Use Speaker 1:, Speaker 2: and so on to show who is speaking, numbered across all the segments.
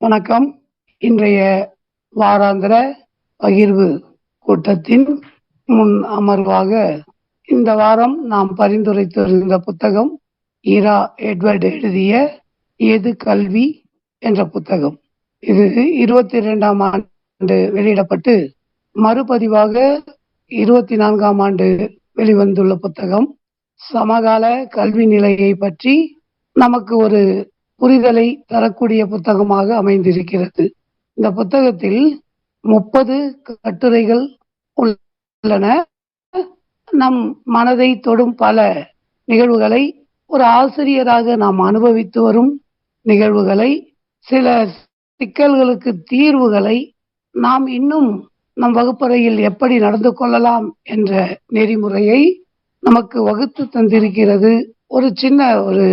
Speaker 1: வணக்கம். இன்றைய வாராந்திர பகிர்வு கூட்டத்தின் முன் அமர்வாக இந்த வாரம் நாம் பரிந்துரைத்திருந்த புத்தகம் ஈரா எட்வர்ட் எழுதிய எது கல்வி என்ற புத்தகம். இது 22ஆம் ஆண்டு வெளியிடப்பட்டு மறுபதிவாக 24ஆம் ஆண்டு வெளிவந்துள்ள புத்தகம். சமகால கல்வி நிலையை பற்றி நமக்கு ஒரு புரிதலை தரக்கூடிய புத்தகமாக அமைந்திருக்கிறது. இந்த புத்தகத்தில் 30 கட்டுரைகள் உள்ளன. நம் மனதை தொடும் பல நிகழ்வுகளை, ஒரு ஆசிரியராக நாம் அனுபவித்து வரும் நிகழ்வுகளை, சில சிக்கல்களுக்கு தீர்வுகளை நாம் இன்னும் நம் வகுப்பறையில் எப்படி நடந்து கொள்ளலாம் என்ற நெறிமுறையை நமக்கு வகுத்து தந்திருக்கிறது. ஒரு சின்ன ஒரு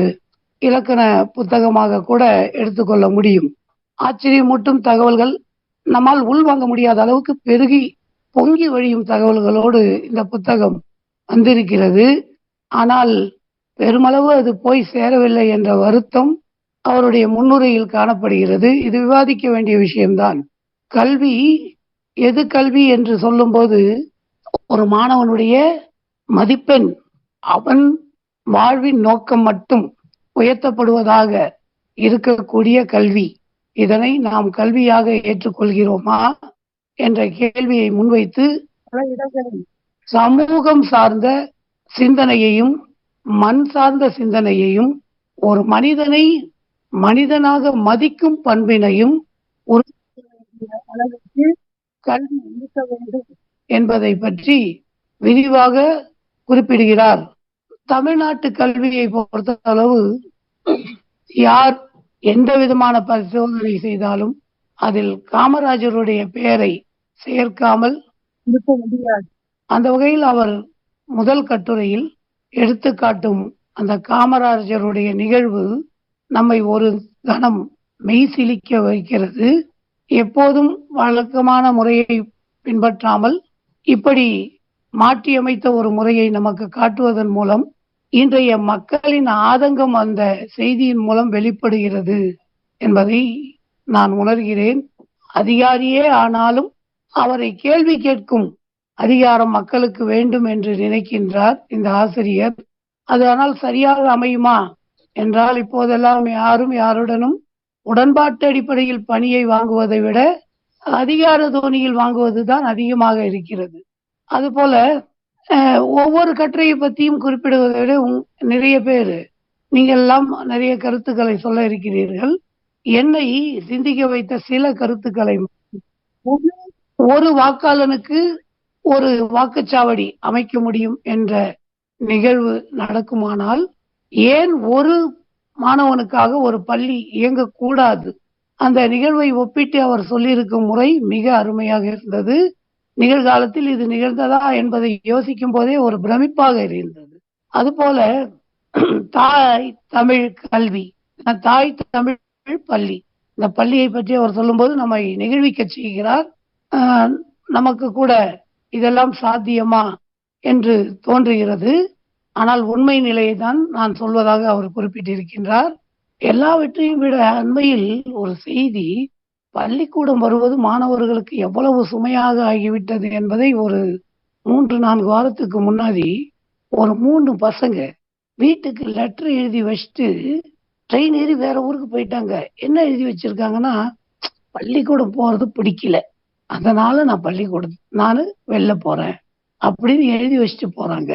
Speaker 1: இலக்கண புத்தகமாக கூட எடுத்துக்கொள்ள முடியும். ஆச்சரியமூட்டும் தகவல்கள், நம்மால் உள்வாங்க முடியாத அளவுக்கு பெருகி பொங்கி வழியும் தகவல்களோடு இந்த புத்தகம் வந்திருக்கிறது. ஆனால் பெருமளவு அது போய் சேரவில்லை என்ற வருத்தம் அவருடைய முன்னுரையில் காணப்படுகிறது. இது விவாதிக்க வேண்டிய விஷயம்தான். கல்வி, எது கல்வி என்று சொல்லும்போது ஒரு மாணவனுடைய மதிப்பெண், அவன் வாழ்வின் நோக்கம் மட்டும் உயர்த்தப்படுவதாக இருக்கக்கூடிய கல்வி, இதனை நாம் கல்வியாக ஏற்றுக்கொள்கிறோமா என்ற கேள்வியை முன்வைத்து பல இடங்களில் சமூகம் சார்ந்த சிந்தனையையும் மண் சார்ந்த சிந்தனையையும், ஒரு மனிதனை மனிதனாக மதிக்கும் பண்பினையும் அளவுக்கு கல்வி இருக்க வேண்டும் என்பதை பற்றி விரிவாக குறிப்பிடுகிறார். தமிழ்நாட்டு கல்வியை பொறுத்த அளவு யார் எந்த விதமான பரிசோதனை செய்தாலும் அதில் காமராஜருடைய பெயரை சேர்க்காமல் இருக்க முடியாது. அந்த வகையில் அவர் முதல் கட்டுரையில் எடுத்துக்காட்டும் அந்த காமராஜருடைய நிகழ்வு நம்மை ஒரு கணம் மெய் சிலிக்க வைக்கிறது. எப்போதும் வழக்கமான முறையை பின்பற்றாமல் இப்படி மாற்றியமைத்த ஒரு முறையை நமக்கு காட்டுவதன் மூலம் இன்றைய மக்களின் ஆதங்கம் அந்த செய்தியின் மூலம் வெளிப்படுகிறது என்பதை நான் உணர்கிறேன். அதிகாரியே ஆனாலும் அவரை கேள்வி கேட்கும் அதிகாரம் மக்களுக்கு வேண்டும் என்று நினைக்கின்றார் இந்த ஆசிரியர். அது ஆனால் சரியாக அமையுமா என்றால், இப்போதெல்லாம் யாரும் யாருடனும் உடன்பாட்டு அடிப்படையில் பணியை வாங்குவதை விட அதிகார தோனியில் வாங்குவதுதான் அதிகமாக இருக்கிறது. அதுபோல ஒவ்வொரு கட்டுரையை பற்றியும் குறிப்பிடுவதை விட நிறைய பேர் நீங்கள் எல்லாம் நிறைய கருத்துக்களை சொல்ல இருக்கிறீர்கள். என்னை சிந்திக்க வைத்த சில கருத்துக்களை, ஒரு வாக்காளனுக்கு ஒரு வாக்குச்சாவடி அமைக்க முடியும் என்ற நிகழ்வு நடக்குமானால் ஏன் ஒரு மாணவனுக்காக ஒரு பள்ளி இயங்கக்கூடாது? அந்த நிகழ்வை ஒப்பிட்டு அவர் சொல்லியிருக்கும் முறை மிக அருமையாக இருந்தது. நிகழ்காலத்தில் இது நிகழ்ந்ததா என்பதை யோசிக்கும் போதே ஒரு பிரமிப்பாக இருந்தது. அதுபோல தாய் தமிழ் கல்வி, தாய் தமிழ் பள்ளி, இந்த பள்ளியை பற்றி அவர் சொல்லும்போது நம்மை நெகிழ்விக்க செய்கிறார். நமக்கு கூட இதெல்லாம் சாத்தியமா என்று தோன்றுகிறது. ஆனால் உண்மை நிலையை தான் நான் சொல்வதாக அவர் குறிப்பிட்டிருக்கின்றார். எல்லாவற்றையும் விட அண்மையில் ஒரு செய்தி, பள்ளிக்கூடம் வருவது மாணவர்களுக்கு எவ்வளவு சுமையாக ஆகிவிட்டது என்பதை ஒரு 3-4 வாரத்துக்கு முன்னாடி ஒரு 3 பசங்க வீட்டுக்கு லெட்டர் எழுதி வச்சுட்டு ட்ரெயின் ஏறி வேற ஊருக்கு போயிட்டாங்க. என்ன எழுதி வச்சிருக்காங்கன்னா, பள்ளிக்கூடம் போறது பிடிக்கல, அதனால நான் வெளில போறேன் அப்படின்னு எழுதி வச்சுட்டு போறாங்க.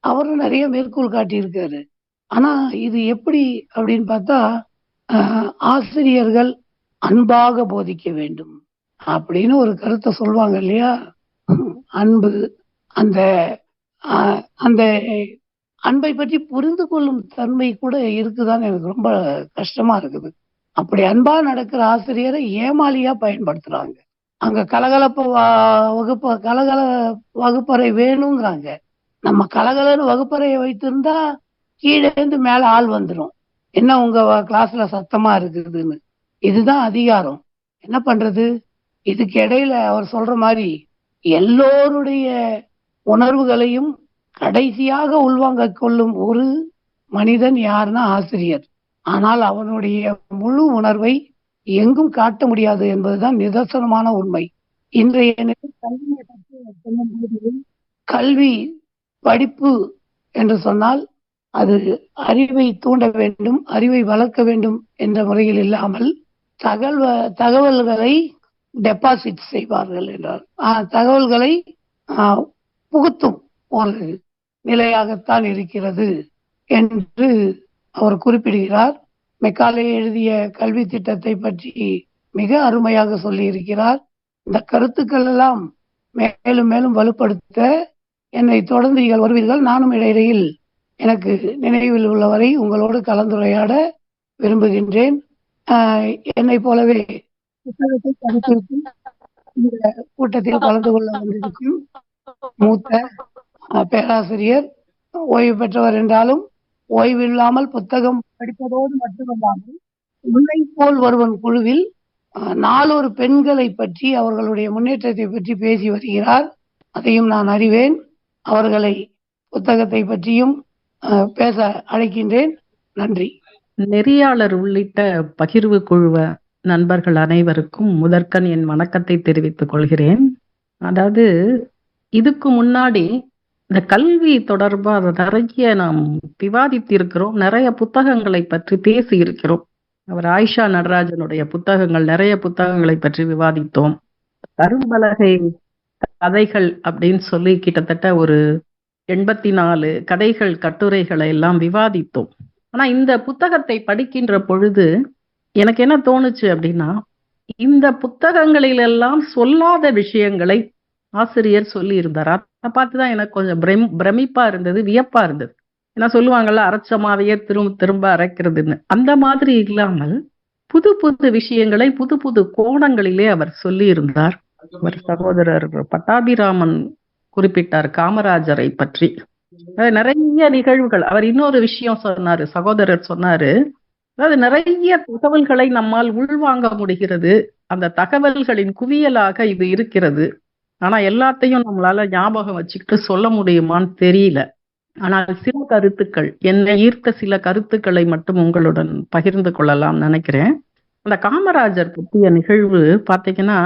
Speaker 1: அவரும் நிறைய மேற்கோள் காட்டியிருக்காரு. ஆனா இது எப்படி அப்படின்னு பார்த்தா, ஆசிரியர்கள் அன்பாக போதிக்க வேண்டும் அப்படின்னு ஒரு கருத்தை சொல்லுவாங்க இல்லையா? அன்பு, அந்த அந்த அன்பை பற்றி புரிந்து கொள்ளும் தன்மை கூட இருக்குதான்னு எனக்கு ரொம்ப கஷ்டமா இருக்குது. அப்படி அன்பா நடக்கிற ஆசிரியரை ஏமாளியா பயன்படுத்துறாங்க. அங்க கலகல வகுப்பறை வேணுங்கிறாங்க. நம்ம கலகலன்னு வகுப்பறையை வைத்திருந்தா கீழே இருந்து மேல ஆள் வந்துடும், என்ன உங்க கிளாஸ்ல சத்தமா இருக்குதுன்னு. இதுதான் அதிகாரம். என்ன பண்றது? இதுக்கு இடையில அவர் சொல்ற மாதிரி எல்லோருடைய உணர்வுகளையும் கடைசியாக உள்வாங்க கொள்ளும் ஒரு மனிதன் யாருன்னா ஆசிரியர். ஆனால் அவனுடைய முழு உணர்வை எங்கும் காட்ட முடியாது என்பதுதான் நிதர்சனமான உண்மை. இன்றைய கல்வியை பற்றி சொல்லும்போது, கல்வி படிப்பு என்று சொன்னால் அது அறிவை தூண்ட வேண்டும், அறிவை வளர்க்க வேண்டும் என்ற முறையில் இல்லாமல் தகவல்களை டெபாசிட் செய்வார்கள் என்றார். தகவல்களை புகுத்தும் ஒரு நிலையாகத்தான் இருக்கிறது என்று அவர் குறிப்பிடுகிறார். மெக்காலே எழுதிய கல்வி திட்டத்தை பற்றி மிக அருமையாக சொல்லி இருக்கிறார். இந்த கருத்துக்கள் எல்லாம் மேலும் மேலும் வலுப்படுத்த என்னை தொடர்ந்து நீங்கள் வருவீர்கள். நானும் இடையிடையில் எனக்கு நினைவில் உள்ளவரை உங்களோடு கலந்துரையாட விரும்புகின்றேன். என்னை போலவே புத்தகத்தை படித்திருக்கும் இந்த கூட்டத்தில் கலந்து கொள்ள வந்திருக்கும் மூத்த பேராசிரியர், ஓய்வு பெற்றவர் என்றாலும் ஓய்வு இல்லாமல் புத்தகம் படிப்பதோடு மட்டுமல்லாமல் உன்னை போல் ஒருவன் குழுவில் நாளொரு பெண்களை பற்றி அவர்களுடைய முன்னேற்றத்தை பற்றி பேசி வருகிறார். அதையும் நான் அறிவேன். அவர்களை புத்தகத்தை பற்றியும் பேச அழைக்கின்றேன். நன்றி.
Speaker 2: நெறியாளர் உள்ளிட்ட பகிர்வு குழுவ நண்பர்கள் அனைவருக்கும் முதற்கண் என் வணக்கத்தை தெரிவித்துக் கொள்கிறேன். அதாவது இதுக்கு முன்னாடி இந்த கல்வி தொடர்பாக நிறைய நாம் விவாதித்திருக்கிறோம், நிறைய புத்தகங்களை பற்றி பேசி இருக்கிறோம். அவர் ஆயிஷா நடராஜனுடைய புத்தகங்கள், நிறைய புத்தகங்களை பற்றி விவாதித்தோம். கரும்பலகை கதைகள் அப்படின்னு சொல்லி கிட்டத்தட்ட ஒரு 84 கதைகள் கட்டுரைகளை எல்லாம் விவாதித்தோம். ஆனா இந்த புத்தகத்தை படிக்கின்ற பொழுது எனக்கு என்ன தோணுச்சு அப்படின்னா, இந்த புத்தகங்களிலெல்லாம் சொல்லாத விஷயங்களை ஆசிரியர் சொல்லி இருந்தார். அதை பார்த்துதான் எனக்கு கொஞ்சம் பிரமிப்பா இருந்தது, வியப்பா இருந்தது. ஏன்னா சொல்லுவாங்கல்ல, அரைச்சமாவையே திரும்ப திரும்ப அரைக்கிறதுன்னு. அந்த மாதிரி இல்லாமல் புது புது விஷயங்களை புது புது கோணங்களிலே அவர் சொல்லி இருந்தார். அவர் சகோதரர் பட்டாபிராமன் குறிப்பிட்டார் காமராஜரை பற்றி. நிறைய நிகழ்வுகள். அவர் இன்னொரு விஷயம் சொன்னாரு, சகோதரர் சொன்னாரு, அதாவது நிறைய தகவல்களை நம்மால் உள்வாங்க முடிகிறது, அந்த தகவல்களின் குவியலாக இது இருக்கிறது. ஆனா எல்லாத்தையும் நம்மளால ஞாபகம் வச்சுக்கிட்டு சொல்ல முடியுமான்னு தெரியல. ஆனால் சில கருத்துக்கள், என்னை ஈர்த்த சில கருத்துக்களை மட்டும் உங்களுடன் பகிர்ந்து கொள்ளலாம் நினைக்கிறேன். அந்த காமராஜர் பற்றிய நிகழ்வு பார்த்தீங்கன்னா,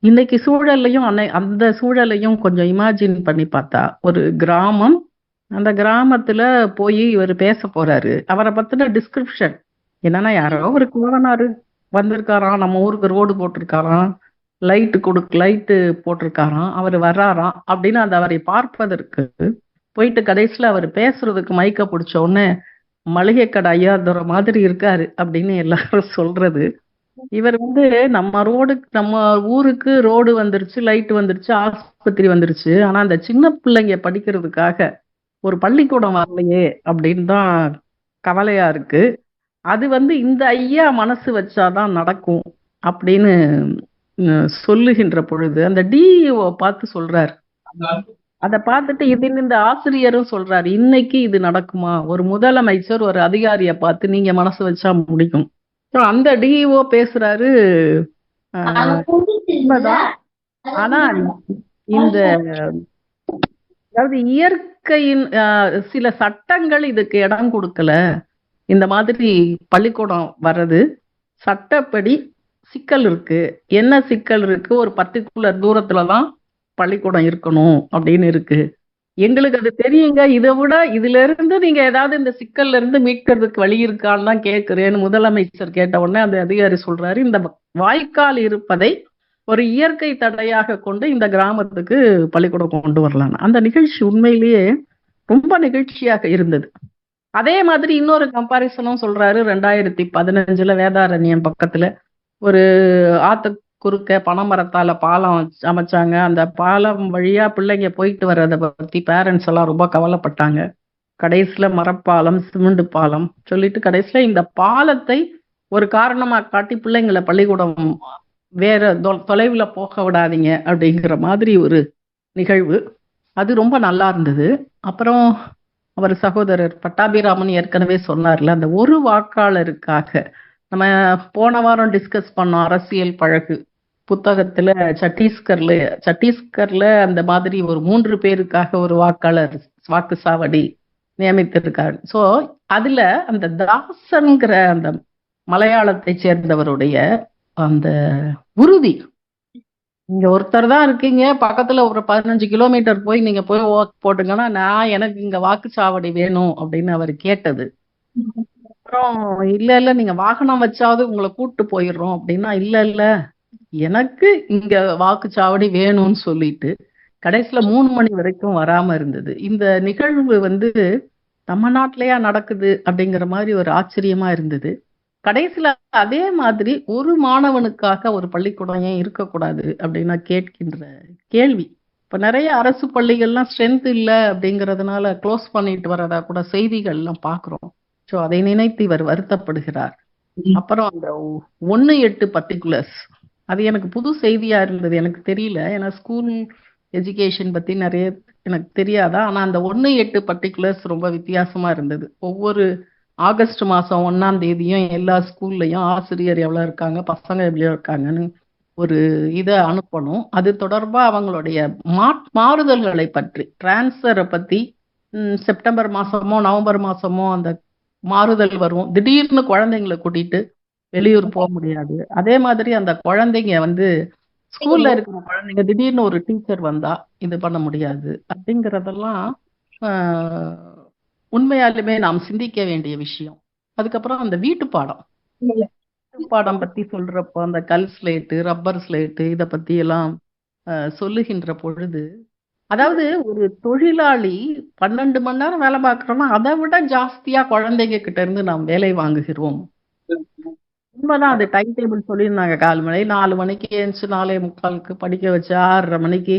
Speaker 2: இன்னைக்கு சூழல்லையும் அந்த சூழலையும் கொஞ்சம் இமேஜின் பண்ணி பார்த்தா, ஒரு கிராமம், அந்த கிராமத்துல போய் இவர் பேச போறாரு. அவரை பத்தின டிஸ்கிரிப்ஷன் என்னன்னா, யாரோ ஒரு குவனாரு வந்திருக்காராம், நம்ம ஊருக்கு ரோடு போட்டிருக்காராம், லைட்டு போட்டிருக்காராம், அவர் வர்றாராம் அப்படின்னு அந்த அவரை பார்ப்பதற்கு போயிட்டு கடைசியில அவர் பேசுறதுக்கு மைக்க பிடிச்ச உடனே மளிகை கடை ஐயாதுற மாதிரி இருக்காரு அப்படின்னு எல்லாரும் சொல்றது. இவர் நம்ம ஊருக்கு ரோடு வந்துருச்சு, லைட் வந்துருச்சு, ஆஸ்பத்திரி வந்துருச்சு, ஆனா அந்த சின்ன பிள்ளைங்க படிக்கிறதுக்காக ஒரு பள்ளிக்கூடம் வரலையே அப்படின்னு தான் கவலையா இருக்கு. அது இந்த ஐயா மனசு வச்சாதான் நடக்கும் அப்படின்னு சொல்லுகின்ற பொழுது அந்த டிஇஓ பார்த்து சொல்றாரு. அதை பார்த்துட்டு இந்த ஆசிரியரும் சொல்றாரு, இன்னைக்கு இது நடக்குமா? ஒரு முதலமைச்சர் ஒரு அதிகாரியை பார்த்து நீங்க மனசு வச்சா முடியும். அந்த டிஇஓ பேசுறாரு, ஆனா இந்த அதாவது இயற்கையின் சில சட்டங்கள் இதுக்கு இடம் கொடுக்கல. இந்த மாதிரி பள்ளிக்கூடம் வர்றது சட்டப்படி சிக்கல் இருக்கு. என்ன சிக்கல் இருக்கு? ஒரு பர்டிகுலர் தூரத்துலதான் பள்ளிக்கூடம் இருக்கணும் அப்படின்னு இருக்கு. எங்களுக்கு அது தெரியுங்க. இதை விட இதுல இருந்து நீங்க ஏதாவது இந்த சிக்கல்ல இருந்து மீட்கிறதுக்கு வழி இருக்கான்னு தான் கேட்கிறேன்னு முதலமைச்சர் கேட்ட உடனே அந்த அதிகாரி சொல்றாரு, இந்த வாய்க்கால் இருப்பதை ஒரு இயற்கை தடையாக கொண்டு இந்த கிராமத்துக்கு பள்ளிக்கூடம் கொண்டு வரலாம். அந்த நிகழ்ச்சி உண்மையிலேயே ரொம்ப நிகழ்ச்சியாக இருந்தது. அதே மாதிரி இன்னொரு கம்பாரிசனும் சொல்றாரு. 2015 வேதாரண்யம் பக்கத்துல ஒரு ஆத்து குறுக்க பனைமரத்தால பாலம் அமைச்சாங்க. அந்த பாலம் வழியா பிள்ளைங்க போயிட்டு வர்றதை பத்தி பேரண்ட்ஸ் எல்லாம் ரொம்ப கவலைப்பட்டாங்க. கடைசியில மரப்பாலம், சிமெண்ட் பாலம் சொல்லிட்டு கடைசியில இந்த பாலத்தை ஒரு காரணமா காட்டி பிள்ளைங்களை பள்ளிக்கூடம் வேற தொலைவுல போக விடாதீங்க அப்படிங்கிற மாதிரி ஒரு நிகழ்வு. அது ரொம்ப நல்லா இருந்தது. அப்புறம் அவர் சகோதரர் பட்டாபிராமன் ஏற்கனவே சொன்னார்ல, அந்த ஒரு வாக்காளருக்காக நம்ம போன வாரம் டிஸ்கஸ் பண்ணோம். அரசியல் பழகு புத்தகத்துல சத்தீஸ்கர்ல அந்த மாதிரி ஒரு 3 பேருக்காக ஒரு வாக்காளர் வாக்கு சாவடி நியமித்திருக்காரு. அதுல அந்த தாசன்கிற அந்த மலையாளத்தை சேர்ந்தவருடைய அந்த உறுதி. இங்க ஒருத்தர் தான் இருக்கீங்க, பக்கத்துல ஒரு 15 கிலோமீட்டர் போய் நீங்க போய் ஓட்டு போட்டுங்கன்னா, எனக்கு இங்க வாக்குச்சாவடி வேணும் அப்படின்னு அவர் கேட்டது. அப்புறம் இல்ல நீங்க வாகனம் வச்சாவது உங்களை கூட்டு போயிடுறோம் அப்படின்னா, இல்ல எனக்கு இங்க வாக்குச்சாவடி வேணும்னு சொல்லிட்டு கடைசியில 3 மணி வரைக்கும் வராம இருந்தது. இந்த நிகழ்வு வந்து நம்ம நாட்டிலேயா நடக்குது அப்படிங்கிற மாதிரி ஒரு ஆச்சரியமா இருந்தது. கடைசியில அதே மாதிரி ஒரு மாணவனுக்காக ஒரு பள்ளிக்கூடம் ஏன் இருக்கக்கூடாது அப்படின்னு கேட்கின்ற கேள்வி. இப்ப நிறைய அரசு பள்ளிகள்லாம் ஸ்ட்ரென்த் இல்ல அப்படிங்கறதுனால க்ளோஸ் பண்ணிட்டு வரதா கூட செய்திகள் எல்லாம் பாக்குறோம். சோ அதை நினைத்து இவர் வருத்தப்படுகிறார். அப்புறம் அந்த 1-8 பர்டிகுலர்ஸ் அது எனக்கு புது செய்தியா இருந்தது. எனக்கு தெரியல. ஏன்னா ஸ்கூல் எஜுகேஷன் பத்தி நிறைய எனக்கு தெரியாதா. ஆனா அந்த 1-8 பர்டிகுலர்ஸ் ரொம்ப வித்தியாசமா இருந்தது. ஒவ்வொரு ஆகஸ்ட் மாசம் 1ஆம் தேதியும் எல்லா ஸ்கூல்லயும் ஆசிரியர் எவ்வளவு இருக்காங்க, பசங்க எவ்வளவு இருக்காங்கன்னு ஒரு இதை அனுப்பணும். அது தொடர்பா அவங்களுடைய மாறுதல்களை பற்றி, டிரான்ஸ்ஃபரை பத்தி செப்டம்பர் மாசமோ நவம்பர் மாசமோ அந்த மாறுதல் வரும். திடீர்னு குழந்தைங்களை கூட்டிட்டு வெளியூர் போக முடியாது. அதே மாதிரி அந்த குழந்தைங்க வந்து ஸ்கூல்ல இருக்கிற குழந்தைங்க திடீர்னு ஒரு டீச்சர் வந்தா இது பண்ண முடியாது அப்படிங்கறதெல்லாம் உண்மையாலுமே நாம் சிந்திக்க வேண்டிய விஷயம். அதுக்கப்புறம் அந்த வீட்டு பாடம் பத்தி சொல்றப்போ அந்த கல் ஸ்லேட்டு, ரப்பர் ஸ்லேட்டு இத பத்தி எல்லாம் சொல்லுகின்ற பொழுது, அதாவது ஒரு தொழிலாளி 12 மணி நேரம் வேலை பார்க்கறோம்னா அதை விட ஜாஸ்தியா குழந்தைங்க கிட்ட இருந்து நாம் வேலை வாங்குகிறோம். உண்மைதான். அது டைம் டேபிள் சொல்லியிருந்தாங்க. 4 மணி 4 மணிக்கு எழுந்துச்சு 4:45க்கு படிக்க வச்சு 6:30 மணிக்கு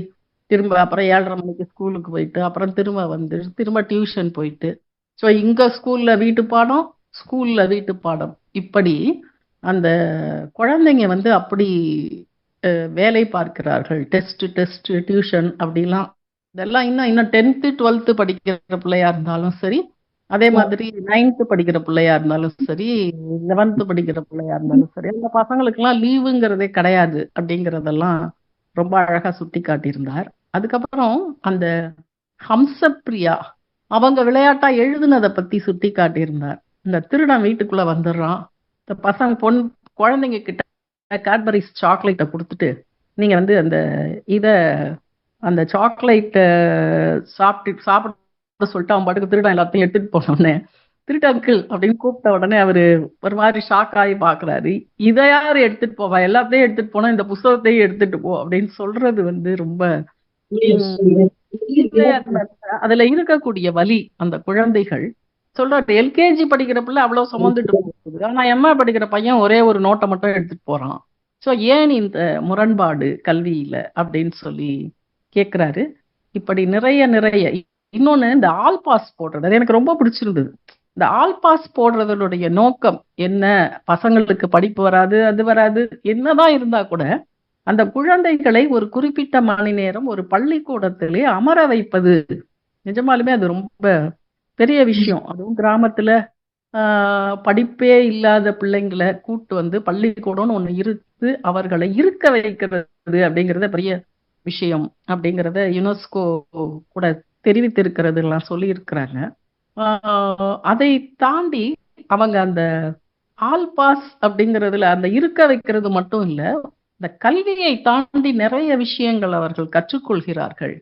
Speaker 2: திரும்ப அப்புறம் 7:30 மணிக்கு ஸ்கூலுக்கு போயிட்டு அப்புறம் திரும்ப வந்து திரும்ப டியூஷன் போயிட்டு ஸோ இங்க ஸ்கூல்ல வீட்டு பாடம், ஸ்கூல்ல வீட்டு பாடம், இப்படி அந்த குழந்தைங்க வந்து அப்படி வேலை பார்க்கிறார்கள். டெஸ்ட் டியூஷன் அப்படிலாம். இதெல்லாம் இன்னும் 10th 12th படிக்கிற பிள்ளையா இருந்தாலும் சரி, அதே மாதிரி 9th படிக்கிற பிள்ளையா இருந்தாலும் சரி, 11th படிக்கிற பிள்ளையா இருந்தாலும் சரி, அந்த பசங்களுக்கெல்லாம் லீவுங்கிறதே கிடையாது அப்படிங்கிறதெல்லாம் ரொம்ப அழகா சுட்டி காட்டியிருந்தார். அதுக்கப்புறம் அந்த ஹம்சப்பிரியா அவங்க விளையாட்டா எழுதுனதை பத்தி சுட்டி காட்டியிருந்தார். இந்த திருடன் வீட்டுக்குள்ள வந்துடுறான், இந்த பசங்க குழந்தைங்க கிட்ட கேட்பரிஸ் சாக்லேட்டை கொடுத்துட்டு நீங்க வந்து அந்த சாக்லேட்டை சாப்பிட சொல்லிட்டு அவன் பாட்டுக்கு திருடன் எல்லாத்தையும் எடுத்துட்டு போனோடனே திருட்டு அங்கிள் அப்படின்னு கூப்பிட்ட உடனே அவரு ஒரு மாதிரி ஷாக் ஆகி பாக்குறாரு. இதை யாரு எடுத்துட்டு போவா, எல்லாத்தையும் எடுத்துட்டு போனா இந்த புஸ்தகத்தையும் எடுத்துட்டு போ அப்படின்னு சொல்றது வந்து ரொம்ப அதுல இருக்கக்கூடிய வலி. அந்த குழந்தைகள் சொல்றாரு எல்கேஜி படிக்கிற பிள்ளை அவ்வளவு சுமந்துட்டு போகுது, ஆனா எம்ஏ படிக்கிற பையன் ஒரே ஒரு நோட்டை மட்டும் எடுத்துட்டு போறான். சோ ஏன் இந்த முரண்பாடு கல்வியில அப்படின்னு சொல்லி கேக்குறாரு. இப்படி நிறைய இன்னொன்னு இந்த ஆல் பாஸ் போடுறது அது எனக்கு ரொம்ப பிடிச்சிருந்தது. இந்த ஆல் பாஸ் போடுறதனுடைய நோக்கம் என்ன? பசங்களுக்கு படிப்பு வராது, அது வராது, என்னதான் இருந்தா கூட அந்த குழந்தைகளை ஒரு குறிப்பிட்ட மணி நேரம் ஒரு பள்ளிக்கூடத்திலே அமர வைப்பது நிஜமாலுமே அது ரொம்ப பெரிய விஷயம். அதுவும் கிராமத்துல படிப்பே இல்லாத பிள்ளைங்களை கூட்டு வந்து பள்ளிக்கூடம்னு ஒண்ணு இருக்கு, அவர்களை இருக்க வைக்கிறது அப்படிங்கறத பெரிய விஷயம் அப்படிங்கறத யுனெஸ்கோ கூட தெரிவித்திருக்கிறது எல்லாம் சொல்லி இருக்கிறாங்க. அதை தாண்டி அவங்க அந்த ஆல் பாஸ் அப்படிங்கறதுல அந்த இருக்க வைக்கிறது மட்டும் இல்ல, இந்த கல்வியை தாண்டி நிறைய விஷயங்கள் அவர்கள் கற்றுக்கொள்கிறார்கள்.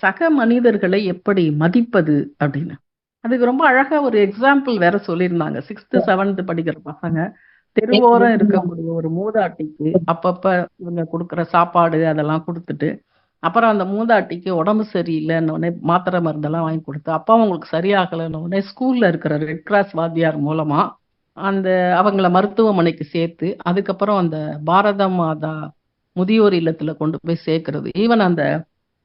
Speaker 2: சக மனிதர்களை எப்படி மதிப்பது அப்படின்னு அதுக்கு ரொம்ப அழகா ஒரு எக்ஸாம்பிள் வேற சொல்லியிருந்தாங்க. 6th 7th படிக்கிற பசங்க தெருவோரம் இருக்கக்கூடிய ஒரு மூதாட்டிக்கு அப்பப்ப இவங்க கொடுக்குற சாப்பாடு அதெல்லாம் கொடுத்துட்டு அப்புறம் அந்த மூதாட்டிக்கு உடம்பு சரியில்லைன்னு உடனே மாத்திரை மருந்தெல்லாம் வாங்கி கொடுத்து அப்பா அவங்களுக்கு சரியாகலைன்னு உடனே ஸ்கூல்ல இருக்கிற ரெட் கிராஸ் வாத்தியார் மூலமா அந்த அவங்கள மருத்துவமனைக்கு சேர்த்து அதுக்கப்புறம் அந்த பாரத மாதா முதியோர் இல்லத்துல கொண்டு போய் சேர்க்கிறது. ஈவன் அந்த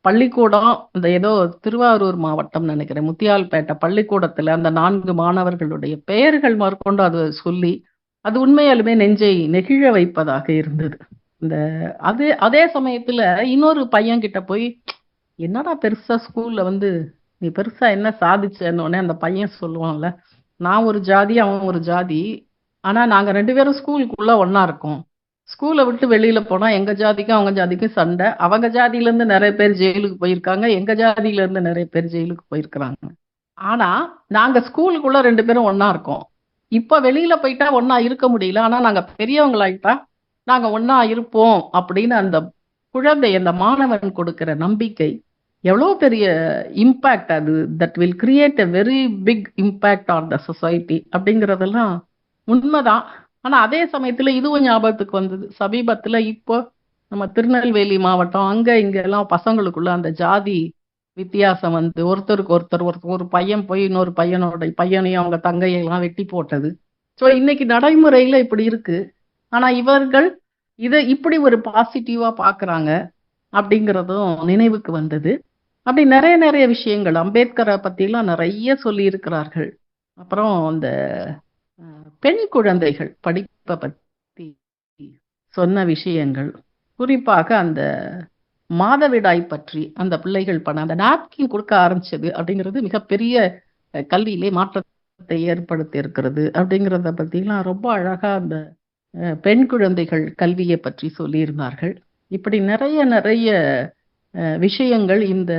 Speaker 2: பள்ளிக்கூடம் அந்த ஏதோ திருவாரூர் மாவட்டம் நினைக்கிறேன், முத்தியால்பேட்டை பள்ளிக்கூடத்துல அந்த 4 மாணவர்களுடைய பெயர்கள் மேற்கொண்டு அது சொல்லி அது உண்மையாலுமே நெஞ்சை நெகிழ வைப்பதாக இருந்தது. இந்த அதே சமயத்துல இன்னொரு பையன் கிட்ட போய் என்னடா பெருசா ஸ்கூல்ல வந்து நீ பெருசா என்ன சாதிச்சேன்னு உடனே அந்த பையன் சொல்லுவான்ல, நான் ஒரு ஜாதி அவன் ஒரு ஜாதி, ஆனா நாங்க 2 பேரும் ஸ்கூலுக்குள்ள ஒன்னா இருக்கோம். ஸ்கூலை விட்டு வெளியில போனா எங்க ஜாதிக்கும் அவங்க ஜாதிக்கும் சண்டை, அவங்க ஜாதியில இருந்து நிறைய பேர் ஜெயிலுக்கு போயிருக்காங்க, எங்க ஜாதியில இருந்து நிறைய பேர் ஜெயிலுக்கு போயிருக்கிறாங்க. ஆனா நாங்க ஸ்கூலுக்குள்ள 2 பேரும் ஒன்னா இருக்கோம். இப்ப வெளியில போயிட்டா ஒன்னா இருக்க முடியல, ஆனா நாங்க பெரியவங்களாயிட்டா நாங்க ஒண்ணா இருப்போம் அப்படின்னு அந்த குழந்தை, அந்த மாணவன் கொடுக்கிற நம்பிக்கை எவ்வளவு பெரிய இம்பாக்ட் அது. That will create a very big impact on the society அப்படிங்கிறதெல்லாம் உண்மைதான். ஆனா அதே சமயத்துல இதுவும் ஞாபகத்துக்கு வந்தது. சமீபத்துல இப்போ நம்ம திருநெல்வேலி மாவட்டம் அங்க இங்க எல்லாம் பசங்களுக்குள்ள அந்த ஜாதி வித்தியாசம் வந்து ஒருத்தருக்கு ஒருத்தர் ஒரு பையன் போய் இன்னொரு பையனையும் அவங்க தங்கையெல்லாம் வெட்டி போட்டது. ஸோ இன்னைக்கு நடைமுறையில இப்படி இருக்கு. ஆனா இவர்கள் இதை இப்படி ஒரு பாசிட்டிவா பாக்குறாங்க அப்படிங்கிறதும் நினைவுக்கு வந்தது. அப்படி நிறைய நிறைய விஷயங்கள் அம்பேத்கரை பத்திலாம் நிறைய சொல்லி இருக்கிறார்கள். அப்புறம் அந்த பெண் குழந்தைகள் படிப்பை பத்தி சொன்ன விஷயங்கள், குறிப்பாக அந்த மாதவிடாய் பற்றி அந்த பிள்ளைகள் பண்ண அந்த நாப்கின் கொடுக்க ஆரம்பிச்சது அப்படிங்கிறது மிகப்பெரிய கல்வியிலே மாற்றத்தை ஏற்படுத்தி இருக்கிறது அப்படிங்கிறத பத்திலாம் ரொம்ப அழகா அந்த பெண் குழந்தைகள் கல்வியை பற்றி சொல்லியிருந்தார்கள். இப்படி நிறைய நிறைய விஷயங்கள் இந்த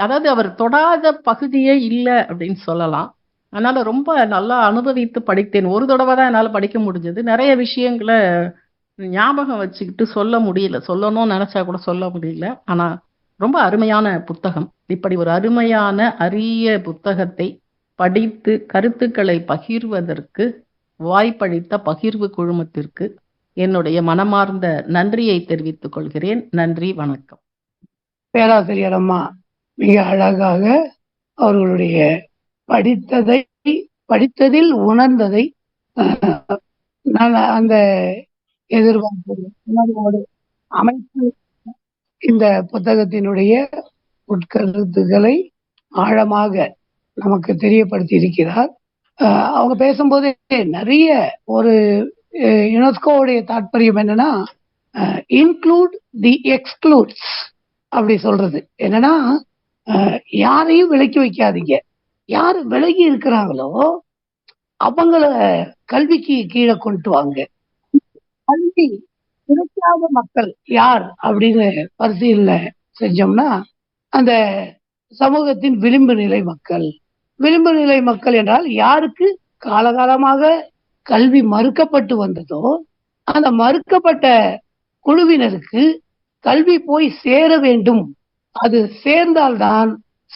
Speaker 2: அதாவது அவர் தொடாத பகுதியே இல்லை அப்படின்னு சொல்லலாம். அதனால ரொம்ப நல்லா அனுபவித்து படித்தேன். ஒரு தடவை தான் என்னால் படிக்க முடிஞ்சது. நிறைய விஷயங்களை ஞாபகம் வச்சுக்கிட்டு சொல்ல முடியல, சொல்லணும்னு நினைச்சா கூட சொல்ல முடியல. ஆனா ரொம்ப அருமையான புத்தகம். இப்படி ஒரு அருமையான அரிய புத்தகத்தை படித்து கருத்துக்களை பகிர்வதற்கு வாய்ப்பளித்த பகிர்வு குழுமத்திற்கு என்னுடைய மனமார்ந்த நன்றியை தெரிவித்துக் கொள்கிறேன். நன்றி, வணக்கம்.
Speaker 1: பேராசிரியர் அம்மா மிக அழகாக அவர்களுடைய படித்ததில் உணர்ந்ததை நான் அந்த எதிர்பார்ப்பு உணர்வோடு அமைப்பு இந்த புத்தகத்தினுடைய உட்கருத்துக்களை ஆழமாக நமக்கு தெரியப்படுத்தி இருக்கிறார். அவங்க பேசும்போது நிறைய ஒரு யுனெஸ்கோவுடைய தாற்பயம் என்னன்னா, இன்க்ளூட் தி எக்ஸ்க்ளூட்ஸ் அப்படி சொல்றது என்னன்னா, யாரையும் விலக்கி வைக்காதீங்க. யாரு விலகி இருக்கிறாங்களோ அவங்கள கல்விக்கு கீழே கொண்டு வாங்க. கல்வி கிடைக்காத மக்கள் யார் அப்படின்னு பரிசீலனை செஞ்சோம்னா, அந்த சமூகத்தின் விளிம்பு நிலை மக்கள். விளிம்பு நிலை மக்கள் என்றால் யாருக்கு காலகாலமாக கல்வி மறுக்கப்பட்டு வந்ததோ அந்த மறுக்கப்பட்ட குழுவினருக்கு கல்வி போய் சேர வேண்டும். அது சேர்ந்தால்தான்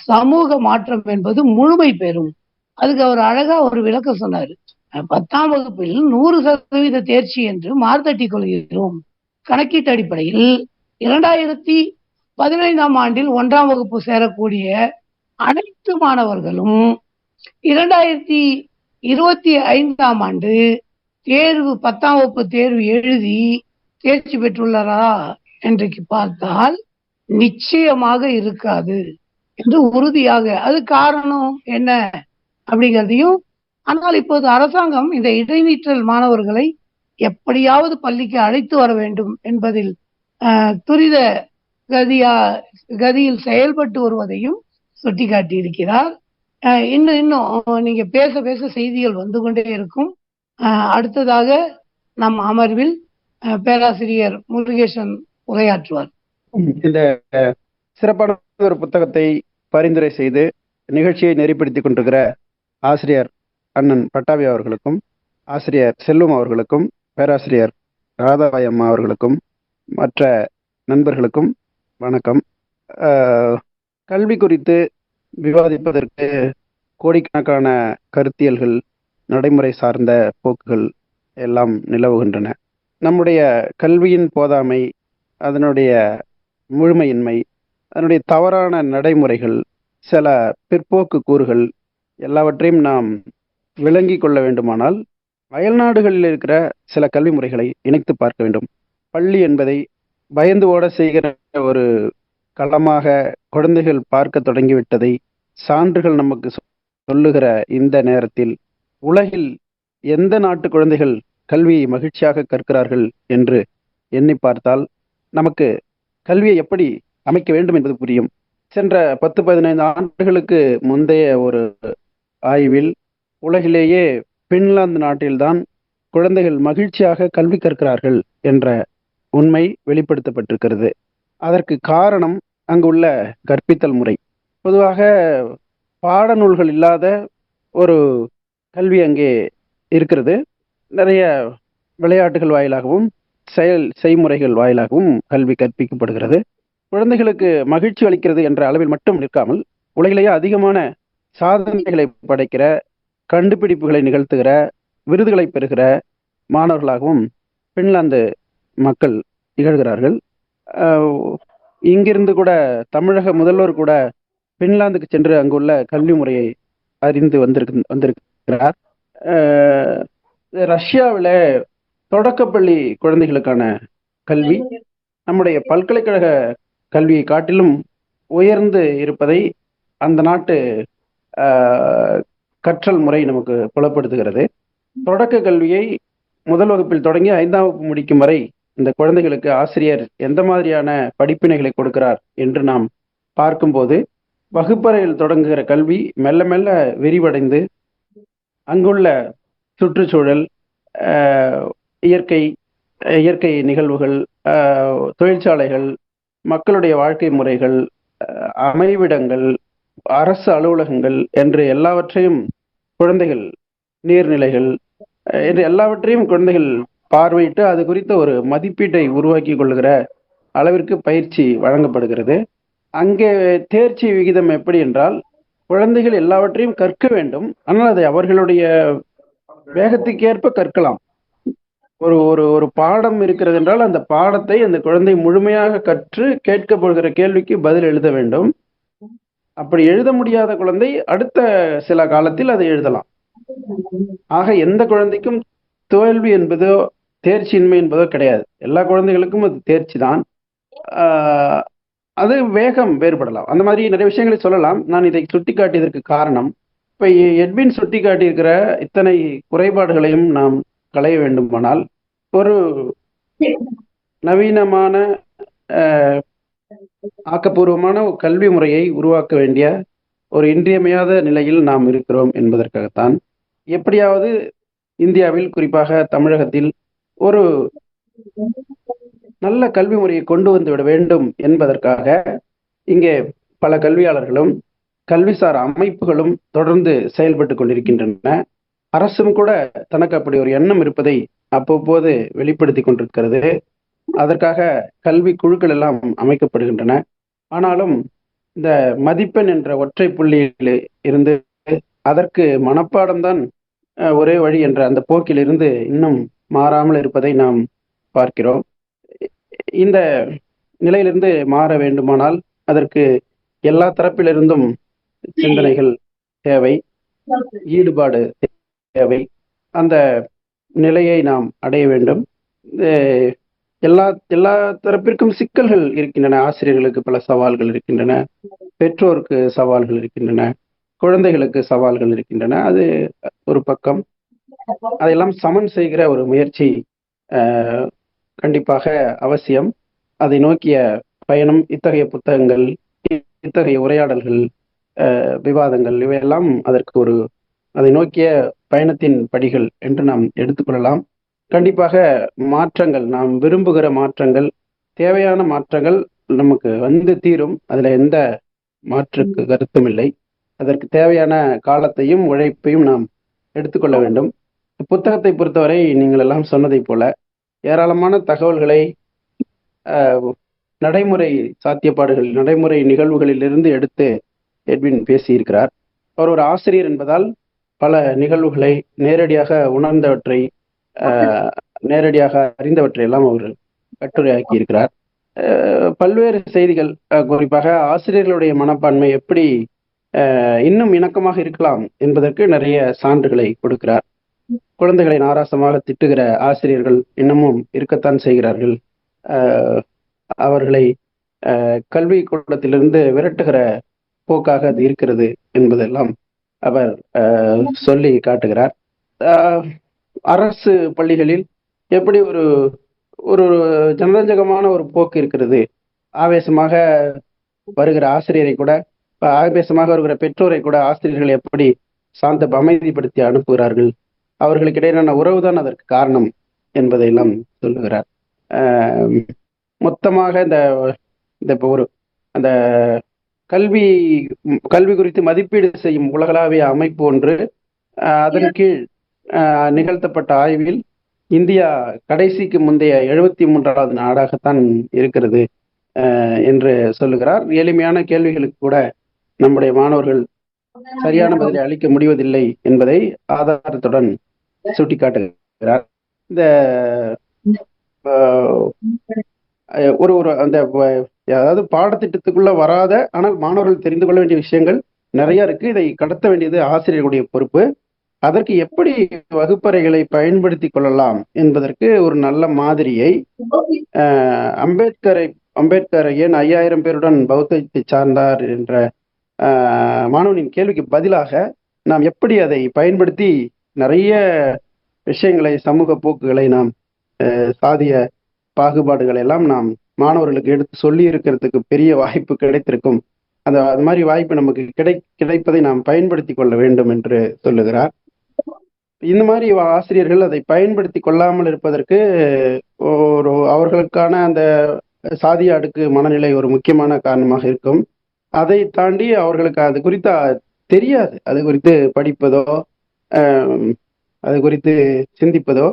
Speaker 1: சமூக மாற்றம் என்பது முழுமை பெறும். அதுக்கு அவர் அழகா ஒரு விளக்கம் சொன்னாரு. 10ஆம் வகுப்பில் 100% தேர்ச்சி என்று மார்த்தட்டி கொள்கிறோம். கணக்கீட்டு அடிப்படையில் 2015ஆம் ஆண்டில் 1ஆம் வகுப்பு சேரக்கூடிய அனைத்து மாணவர்களும் 2025ஆம் ஆண்டு தேர்வு 10ஆம் வகுப்பு தேர்வு எழுதி தேர்ச்சி பெற்றுள்ளாரா இன்றைக்கு பார்த்தால் நிச்சயமாக இருக்காது என்று உறுதியாக. அது காரணம் என்ன அப்படிங்கிறதையும், ஆனால் இப்போது அரசாங்கம் இந்த இடைநிற்றல் மாணவர்களை எப்படியாவது பள்ளிக்கு அழைத்து வர வேண்டும் என்பதில் துரித கதியில் செயல்பட்டு வருவதையும் சுட்டிக்காட்டி இருக்கிறார். இன்னும் நீங்க பேச பேச செய்திகள் வந்து கொண்டே இருக்கும். அடுத்ததாக நம் அமர்வில் பேராசிரியர் முருகேசன் உரையாற்றுவார்.
Speaker 3: இந்த சிறப்பான ஒரு புத்தகத்தை பரிந்துரை செய்து நிகழ்ச்சியை நெறிப்படுத்திக் கொண்டிருக்கிற ஆசிரியர் அண்ணன் பட்டாபி அவர்களுக்கும், ஆசிரியர் செல்வம் அவர்களுக்கும், பேராசிரியர் ராதாபாய் அம்மா அவர்களுக்கும், மற்ற நண்பர்களுக்கும் வணக்கம். கல்வி குறித்து விவாதிப்பதற்கு கோடிக்கணக்கான கருத்தியல்கள், நடைமுறை சார்ந்த போக்குகள் எல்லாம் நிலவுகின்றன. நம்முடைய கல்வியின் போதாமை, அதனுடைய முழுமையின்மை, அதனுடைய தவறான நடைமுறைகள், சில பிற்போக்கு கூறுகள் எல்லாவற்றையும் நாம் விளங்கி கொள்ள வேண்டுமானால் அயல்நாடுகளில் இருக்கிற சில கல்வி முறைகளை இணைத்து பார்க்க வேண்டும். பள்ளி என்பதை பயந்து ஓட செய்கிற ஒரு களமாக குழந்தைகள் பார்க்க தொடங்கிவிட்டதை சான்றுகள் நமக்கு சொல்லுகிற இந்த நேரத்தில் உலகில் எந்த நாட்டு குழந்தைகள் கல்வியை மகிழ்ச்சியாக கற்கிறார்கள் என்று எண்ணி பார்த்தால் நமக்கு கல்வியை எப்படி அமைக்க வேண்டும் என்பது புரியும். சென்ற 10-15 ஆண்டுகளுக்கு முந்தைய ஒரு ஆய்வில் உலகிலேயே பின்லாந்து நாட்டில்தான் குழந்தைகள் மகிழ்ச்சியாக கல்வி கற்கிறார்கள் என்ற உண்மை வெளிப்படுத்தப்பட்டிருக்கிறது. அதற்கு காரணம் அங்குள்ள கற்பித்தல் முறை. பொதுவாக பாடநூல்கள் இல்லாத ஒரு கல்வி அங்கே இருக்கிறது. நிறைய விளையாட்டுகள் வாயிலாகவும் செய்முறைகள் வாயிலாகவும் கல்வி கற்பிக்கப்படுகிறது. குழந்தைகளுக்கு மகிழ்ச்சி அளிக்கிறது என்ற அளவில் மட்டும் நிற்காமல் உலகிலேயே அதிகமான சாதனைகளை படைக்கிற, கண்டுபிடிப்புகளை நிகழ்த்துகிற, விருதுகளை பெறுகிற மாணவர்களாகவும் பின்லாந்து மக்கள் திகழ்கிறார்கள். இங்கிருந்து கூட தமிழக முதல்வர் கூட பின்லாந்துக்கு சென்று அங்குள்ள கல்வி முறையை அறிந்து வந்திருக்கிறார். ரஷ்யாவில் தொடக்கப்பள்ளி குழந்தைகளுக்கான கல்வி நம்முடைய பல்கலைக்கழக கல்வியை காட்டிலும் உயர்ந்து இருப்பதை அந்த நாட்டு கற்றல் முறை நமக்கு புலப்படுத்துகிறது. தொடக்க கல்வியை முதல் வகுப்பில் தொடங்கி 5ஆம் வகுப்பு முடிக்கும் வரை இந்த குழந்தைகளுக்கு ஆசிரியர் எந்த மாதிரியான படிப்பினைகளை கொடுக்கிறார் என்று நாம் பார்க்கும்போது, வகுப்பறையில் தொடங்குகிற கல்வி மெல்ல மெல்ல விரிவடைந்து அங்குள்ள சுற்றுச்சூழல், இயற்கை நிகழ்வுகள், தொழிற்சாலைகள், மக்களுடைய வாழ்க்கை முறைகள், அமைவிடங்கள், அரசு அலுவலகங்கள் என்று எல்லாவற்றையும் குழந்தைகள், நீர்நிலைகள் என்று எல்லாவற்றையும் குழந்தைகள் பார்வையிட்டு அது குறித்த ஒரு மதிப்பீட்டை உருவாக்கி கொள்ளுகிற அளவிற்கு பயிற்சி வழங்கப்படுகிறது. அங்கே தேர்ச்சி விகிதம் எப்படி என்றால், குழந்தைகள் எல்லாவற்றையும் கற்க வேண்டும், ஆனால் அதை அவர்களுடைய வேகத்துக்கேற்ப கற்கலாம். ஒரு பாடம் இருக்கிறது என்றால் அந்த பாடத்தை அந்த குழந்தை முழுமையாக கற்று கேட்கப்படுகிற கேள்விக்கு பதில் எழுத வேண்டும். அப்படி எழுத முடியாத குழந்தை அடுத்த சில காலத்தில் அதை எழுதலாம். ஆக எந்த குழந்தைக்கும் தோல்வி என்பதோ தேர்ச்சியின்மை என்பதோ கிடையாது. எல்லா குழந்தைகளுக்கும் அது தேர்ச்சி தான். அது வேகம் வேறுபடலாம். அந்த மாதிரி நிறைய விஷயங்களை சொல்லலாம். நான் இதை சுட்டிக்காட்டியதற்கு காரணம், இப்ப எட்வின் சுட்டிக்காட்டியிருக்கிற இத்தனை குறைபாடுகளையும் நாம் களைய வேண்டுமானால் ஒரு நவீனமான ஆக்கப்பூர்வமான கல்வி முறையை உருவாக்க வேண்டிய ஒரு இன்றியமையாத நிலையில் நாம் இருக்கிறோம் என்பதற்காகத்தான் எப்படியாவது இந்தியாவில், குறிப்பாக தமிழகத்தில் ஒரு நல்ல கல்வி முறையை கொண்டு வந்து விட வேண்டும் என்பதற்காக இங்கே பல கல்வியாளர்களும் கல்விசார் அமைப்புகளும் தொடர்ந்து செயல்பட்டு கொண்டிருக்கின்றன. அரசும் கூட தனக்கு அப்படி ஒரு எண்ணம் இருப்பதை அவ்வப்போது வெளிப்படுத்தி கொண்டிருக்கிறது. அதற்காக கல்வி குழுக்கள் எல்லாம் அமைக்கப்படுகின்றன. ஆனாலும் இந்த மதிப்பெண் என்ற ஒற்றை புள்ளியில் இருந்து அதற்கு மனப்பாடம்தான் ஒரே வழி என்ற அந்த போக்கில் இருந்து இன்னும் மாறாமல் இருப்பதை நாம் பார்க்கிறோம். இந்த நிலையிலிருந்து மாற வேண்டுமானால் அதற்கு எல்லா தரப்பிலிருந்தும் சிந்தனைகள் தேவை, ஈடுபாடு தேவை. அந்த நிலையை நாம் அடைய வேண்டும். எல்லா தரப்பிற்கும் சிக்கல்கள் இருக்கின்றன. ஆசிரியர்களுக்கு பல சவால்கள் இருக்கின்றன, பெற்றோருக்கு சவால்கள் இருக்கின்றன, குழந்தைகளுக்கு சவால்கள் இருக்கின்றன. அது ஒரு பக்கம். அதையெல்லாம் சமன் செய்கிற ஒரு முயற்சி கண்டிப்பாக அவசியம். அதை நோக்கிய பயணம், இத்தகைய புத்தகங்கள், இத்தகைய உரையாடல்கள், விவாதங்கள், இவையெல்லாம் அதற்கு அதை நோக்கிய பயணத்தின் படிகள் என்று நாம் எடுத்துக்கொள்ளலாம். கண்டிப்பாக மாற்றங்கள், நாம் விரும்புகிற மாற்றங்கள், தேவையான மாற்றங்கள் நமக்கு வந்து தீரும். அதுல எந்த மாற்றுக்கு கருத்தும் இல்லை. அதற்கு தேவையான காலத்தையும் உழைப்பையும் நாம் எடுத்துக்கொள்ள வேண்டும். புத்தகத்தை பொறுத்தவரை நீங்கள் எல்லாம் சொன்னதை போல ஏராளமான தகவல்களை நடைமுறை சாத்தியப்பாடுகள், நடைமுறை நிகழ்வுகளிலிருந்து எடுத்து எட்வின் பேசியிருக்கிறார். அவர் ஒரு ஆசிரியர் என்பதால் பல நிகழ்வுகளை நேரடியாக உணர்ந்தவற்றை, நேரடியாக அறிந்தவற்றை எல்லாம் அவர் கட்டுரையாக்கி இருக்கிறார். பல்வேறு செய்திகள், குறிப்பாக ஆசிரியர்களுடைய மனப்பான்மை எப்படி இன்னும் இணக்கமாக இருக்கலாம் என்பதற்கு நிறைய சான்றுகளை கொடுக்கிறார். குழந்தைகளை நாராசமாக திட்டுகிற ஆசிரியர்கள் இன்னமும் இருக்கத்தான் செய்கிறார்கள். அவர்களை கல்வி கூடத்திலிருந்து விரட்டுகிற போக்காக அது இருக்கிறது என்பதெல்லாம் அவர் சொல்லி காட்டுகிறார். அரசு பள்ளிகளில் எப்படி ஒரு ஜனரஞ்சகமான ஒரு போக்கு இருக்கிறது. ஆவேசமாக வருகிற ஆசிரியரை கூட, ஆவேசமாக வருகிற பெற்றோரை கூட ஆசிரியர்கள் எப்படி அமைதிப்படுத்தி அனுப்புகிறார்கள். அவர்களுக்கு இடையிலான உறவுதான் அதற்கு காரணம் என்பதையெல்லாம் சொல்லுகிறார். மொத்தமாக இந்த அந்த கல்வி குறித்து மதிப்பீடு செய்யும் உலகளாவிய அமைப்பு ஒன்று, அதன் கீழ் நிகழ்த்தப்பட்ட ஆய்வில் இந்தியா கடைசிக்கு முந்தைய 73வது நாடாகத்தான் இருக்கிறது என்று சொல்லுகிறார். எளிமையான கேள்விகளுக்கு கூட நம்முடைய மாணவர்கள் சரியான பதிலை அளிக்க முடிவதில்லை என்பதை ஆதாரத்துடன் சுட்டிக்காட்டுகிறார். இந்த ஒரு ஒரு அந்த அதாவது பாடத்திட்டத்துக்குள்ள வராத ஆனால் மாணவர்கள் தெரிந்து கொள்ள வேண்டிய விஷயங்கள் நிறைய இருக்கு. இதை கடத்த வேண்டியது ஆசிரியர்களுடைய பொறுப்பு. அதற்கு எப்படி வகுப்பறைகளை பயன்படுத்தி கொள்ளலாம் என்பதற்கு ஒரு நல்ல மாதிரியை அம்பேத்கர் ஏன் 5000 பேருடன் பௌத்தத்தை சார்ந்தார் என்ற மாணவனின் கேள்விக்கு பதிலாக நாம் எப்படி அதை பயன்படுத்தி நிறைய விஷயங்களை, சமூக போக்குகளை, நாம் சாதிய பாகுபாடுகளை எல்லாம் நாம் மாணவர்களுக்கு எடுத்து சொல்லி இருக்கிறதுக்கு பெரிய வாய்ப்பு கிடைத்திருக்கும். அது மாதிரி வாய்ப்பு நமக்கு கிடைப்பதை நாம் பயன்படுத்தி கொள்ள வேண்டும் என்று சொல்லுகிறார். இந்த மாதிரி ஆசிரியர்கள் அதை பயன்படுத்தி கொள்ளாமல் இருப்பதற்கு அவர்களுக்கான அந்த சாதிய அடுக்கு மனநிலை ஒரு முக்கியமான காரணமாக இருக்கும். அதை தாண்டி அவர்களுக்கு அது குறித்து தெரியாது. அது குறித்து படிப்பதோ அது குறித்து சிந்திப்பதோ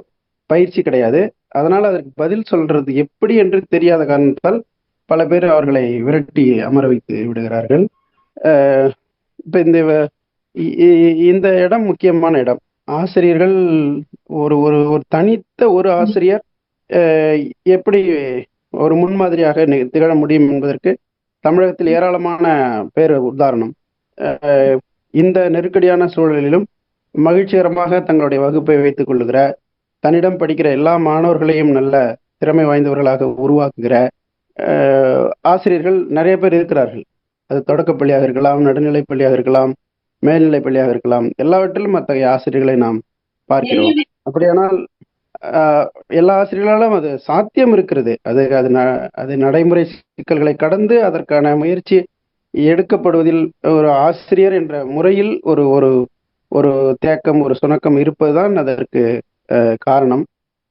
Speaker 3: பயிற்சி கிடையாது. அதனால் அதற்கு பதில் சொல்றது எப்படி என்று தெரியாத காரணத்தால் பல பேர் அவர்களை விரட்டி அமர வைத்து விடுகிறார்கள். இப்போ இந்த இடம் முக்கியமான இடம். ஆசிரியர்கள் ஒரு ஒரு ஒரு தனித்த ஒரு ஆசிரியர் எப்படி ஒரு முன்மாதிரியாக திகழ முடியும் என்பதற்கு தமிழகத்தில் ஏராளமான பேர் உதாரணம். இந்த நெருக்கடியான சூழலிலும் மகிழ்ச்சிகரமாக தங்களுடைய வகுப்பை வைத்துக் கொள்ளுகிற, தன்னிடம் படிக்கிற எல்லா மாணவர்களையும் நல்ல திறமை வாய்ந்தவர்களாக உருவாக்குகிற ஆசிரியர்கள் நிறைய பேர் இருக்கிறார்கள். அது தொடக்கப்பள்ளியாக இருக்கலாம், நடுநிலைப் பள்ளியாக இருக்கலாம், மேல்நிலைப் பள்ளியாக இருக்கலாம். எல்லாவற்றிலும் அத்தகைய ஆசிரியர்களை நாம் பார்க்கிறோம். அப்படியானால் எல்லா ஆசிரியர்களாலும் அது சாத்தியம் இருக்கிறது. அது நடைமுறை சிக்கல்களை கடந்து அதற்கான முயற்சி எடுக்கப்படுவதில் ஒரு ஆசிரியர் என்ற முறையில் ஒரு ஒரு ஒரு தேக்கம், ஒரு சுணக்கம் இருப்பதுதான் அதற்கு காரணம்.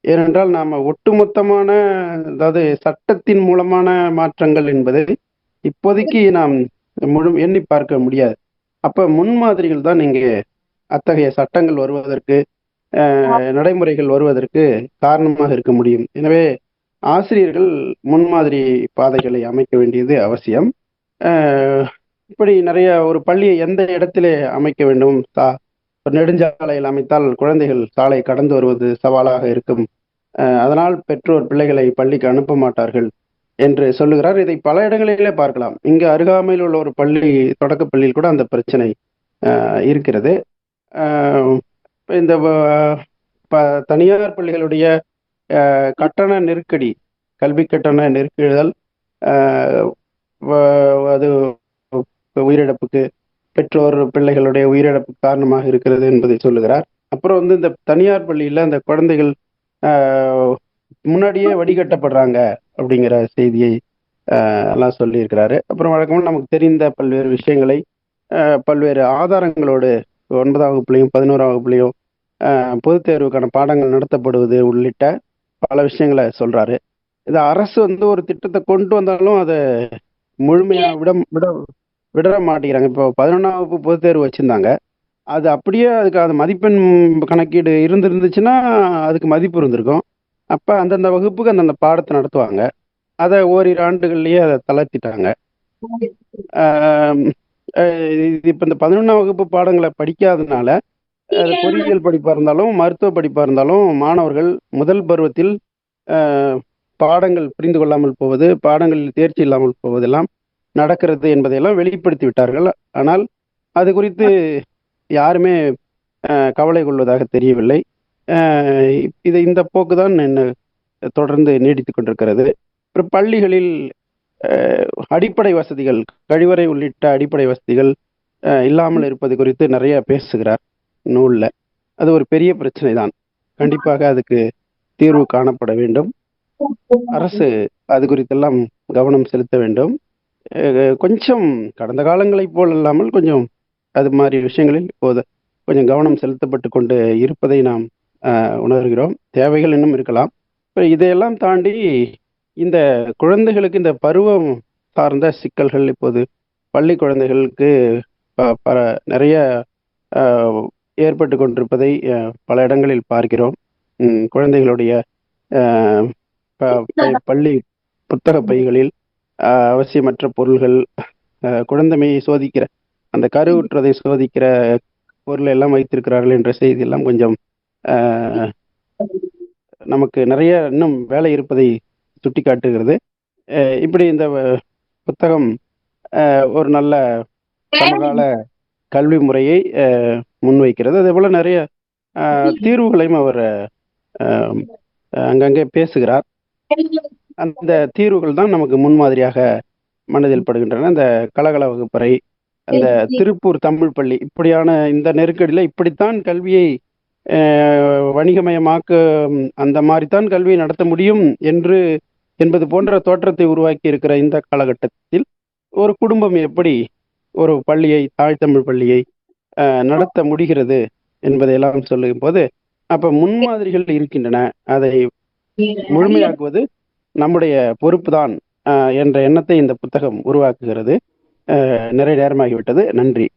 Speaker 3: ஏனென்றால் நாம் ஒட்டுமொத்தமான, அதாவது சட்டத்தின் மூலமான மாற்றங்கள் என்பதை இப்போதைக்கு நாம் எண்ணி பார்க்க முடியாது. அப்ப முன்மாதிரிகள் தான் இங்கே அத்தகைய சட்டங்கள் வருவதற்கு, நடைமுறைகள் வருவதற்கு காரணமாக இருக்க முடியும். எனவே ஆசிரியர்கள் முன்மாதிரி பாதைகளை அமைக்க வேண்டியது அவசியம். இப்படி நிறைய ஒரு பள்ளியை எந்த இடத்திலே அமைக்க வேண்டும், நெடுஞ்சாலையில் அமைத்தால் குழந்தைகள் சாலை கடந்து வருவது சவாலாக இருக்கும், அதனால் பெற்றோர் பிள்ளைகளை பள்ளிக்கு அனுப்ப மாட்டார்கள் என்று சொல்லுகிறார். இதை பல இடங்களிலே பார்க்கலாம். இங்கு அருகாமையில் உள்ள ஒரு பள்ளி, தொடக்கப்பள்ளியில் கூட அந்த பிரச்சனை இருக்கிறது. இந்த தனியார் பள்ளிகளுடைய கட்டண நெருக்கடி, கல்வி கட்டண நெருக்குதல் அது உயிரிழப்புக்கு, பெற்றோர் பிள்ளைகளுடைய உயிரிழப்பு காரணமாக இருக்கிறது என்பதை சொல்லுகிறார். அப்புறம் இந்த தனியார் பள்ளியில் அந்த குழந்தைகள் முன்னாடியே வடிகட்டப்படுறாங்க அப்படிங்கிற செய்தியை எல்லாம் சொல்லியிருக்கிறாரு. அப்புறம் வழக்கமாக நமக்கு தெரிந்த பல்வேறு விஷயங்களை பல்வேறு ஆதாரங்களோடு 9ஆம் வகுப்புலையும் 11ஆம் வகுப்புலையும் பொதுத் தேர்வுக்கான பாடங்கள் நடத்தப்படுவது உள்ளிட்ட பல விஷயங்களை சொல்றாரு. இது அரசு ஒரு திட்டத்தை கொண்டு வந்தாலும் அதை முழுமையா விட மாட்டேங்கிறாங்க. இப்போ 11ஆம் வகுப்பு பொதுத் தேர்வு வச்சிருந்தாங்க, அது அப்படியே அதுக்கு அது மதிப்பெண் கணக்கீடு இருந்துச்சுன்னா அதுக்கு மதிப்பு இருந்திருக்கும். அப்ப அந்தந்த வகுப்புக்கு அந்தந்த பாடத்தை நடத்துவாங்க. அதை ஓரிரு ஆண்டுகள்லயே அதை தளர்த்திட்டாங்க. இப்ப இந்த 11ஆம் வகுப்பு பாடங்களை படிக்காதனால, அது பொறியியல் படிப்பா இருந்தாலும் மருத்துவ படிப்பா இருந்தாலும் மாணவர்கள் முதல் பருவத்தில் பாடங்கள் புரிந்து கொள்ளாமல் போவது, பாடங்களில் தேர்ச்சி இல்லாமல் போவதெல்லாம் நடக்கிறது என்பதையெல்லாம் வெளிப்படுத்தி விட்டார்கள். ஆனால் அது குறித்து யாருமே கவலை கொள்வதாக தெரியவில்லை. இந்த போக்குதான் தொடர்ந்து நீடித்துக் கொண்டிருக்கிறது. அப்புறம் பள்ளிகளில் அடிப்படை வசதிகள், கழிவறை உள்ளிட்ட அடிப்படை வசதிகள் இல்லாமல் இருப்பது குறித்து நிறைய பேசுகிறார் நூல்ல. அது ஒரு பெரிய பிரச்சனை தான். கண்டிப்பாக அதுக்கு தீர்வு காணப்பட வேண்டும். அரசு அது குறித்தெல்லாம் கவனம் செலுத்த வேண்டும். கொஞ்சம் கடந்த காலங்களைப் போல் இல்லாமல் கொஞ்சம் அது மாதிரி விஷயங்களில் இப்போது கொஞ்சம் கவனம் செலுத்தப்பட்டு கொண்டு இருப்பதை நாம் உணர்கிறோம். தேவைகள் இன்னும் இருக்கலாம். இதையெல்லாம் தாண்டி இந்த குழந்தைகளுக்கு இந்த பருவம் சார்ந்த சிக்கல்கள் இப்போது பள்ளி குழந்தைகளுக்கு நிறைய ஏற்பட்டு கொண்டிருப்பதை பல இடங்களில் பார்க்கிறோம். குழந்தைகளுடைய பள்ளி புத்தக பைகளில் அவசியமற்ற பொருள்கள், குழந்தைமையை சோதிக்கிற அந்த கருவுற்றதை சோதிக்கிற பொருள் எல்லாம் வைத்திருக்கிறார்கள் என்ற செய்தி எல்லாம் கொஞ்சம் நமக்கு நிறைய இன்னும் வேலை இருப்பதை சுட்டி காட்டுகிறது. இப்படி இந்த புத்தகம் ஒரு நல்ல சமகால கல்வி முறையை முன்வைக்கிறது. அதே போல நிறைய தீர்வுகளையும் அவர் அங்கங்கே பேசுகிறார். அந்த தீர்வுகள் தான் நமக்கு முன்மாதிரியாக மனதில் படுகின்றன. அந்த கலகல வகுப்பறை, அந்த திருப்பூர் தமிழ் பள்ளி, இப்படியான இந்த நெருக்கடியில் இப்படித்தான் கல்வியை வணிகமயமாக்க, அந்த மாதிரித்தான் கல்வியை நடத்த முடியும் என்பது போன்ற தோற்றத்தை உருவாக்கி இருக்கிற இந்த காலகட்டத்தில் ஒரு குடும்பம் எப்படி ஒரு பள்ளியை, தாய்த்தமிழ் பள்ளியை நடத்த முடிகிறது என்பதையெல்லாம் சொல்லும் போது அப்ப முன்மாதிரிகள் இருக்கின்றன, அதை முழுமையாக்குவது நம்முடைய பொறுப்பு தான் என்ற எண்ணத்தை இந்த புத்தகம் உருவாக்குகிறது. நிறைய நேரமாகிவிட்டது. நன்றி.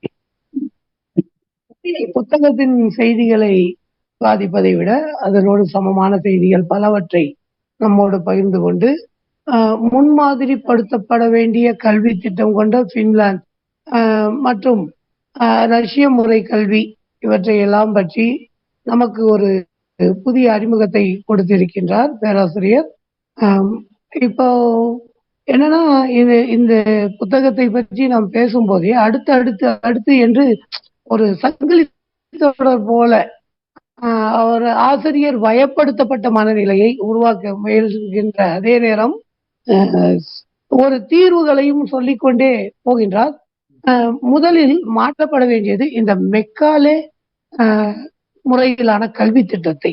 Speaker 1: புத்தகத்தின் செய்திகளை பாதிப்பதை விட அதனோடு சமமான செய்திகள் பலவற்றை நம்மோடு பகிர்ந்து கொண்டு முன்மாதிரிப்படுத்தப்பட வேண்டிய கல்வி திட்டம் கொண்ட பின்லாந்து மற்றும் ரஷ்ய முறை கல்வி இவற்றை எல்லாம் பற்றி நமக்கு ஒரு புதிய அறிமுகத்தை கொடுத்திருக்கின்றார் பேராசிரியர். இப்போ என்னன்னா, இந்த புத்தகத்தை பற்றி நாம் பேசும்போதே அடுத்து என்று ஒரு சங்கிலி தொடர் போல ஒரு ஆசிரியர் பயப்படுத்தப்பட்ட மனநிலையை உருவாக்க முயல்கின்ற அதே நேரம் ஒரு தீர்வுகளையும் சொல்லிக்கொண்டே போகின்றார். முதலில் மாற்றப்பட வேண்டியது இந்த மெக்காலே முறையிலான கல்வி திட்டத்தை,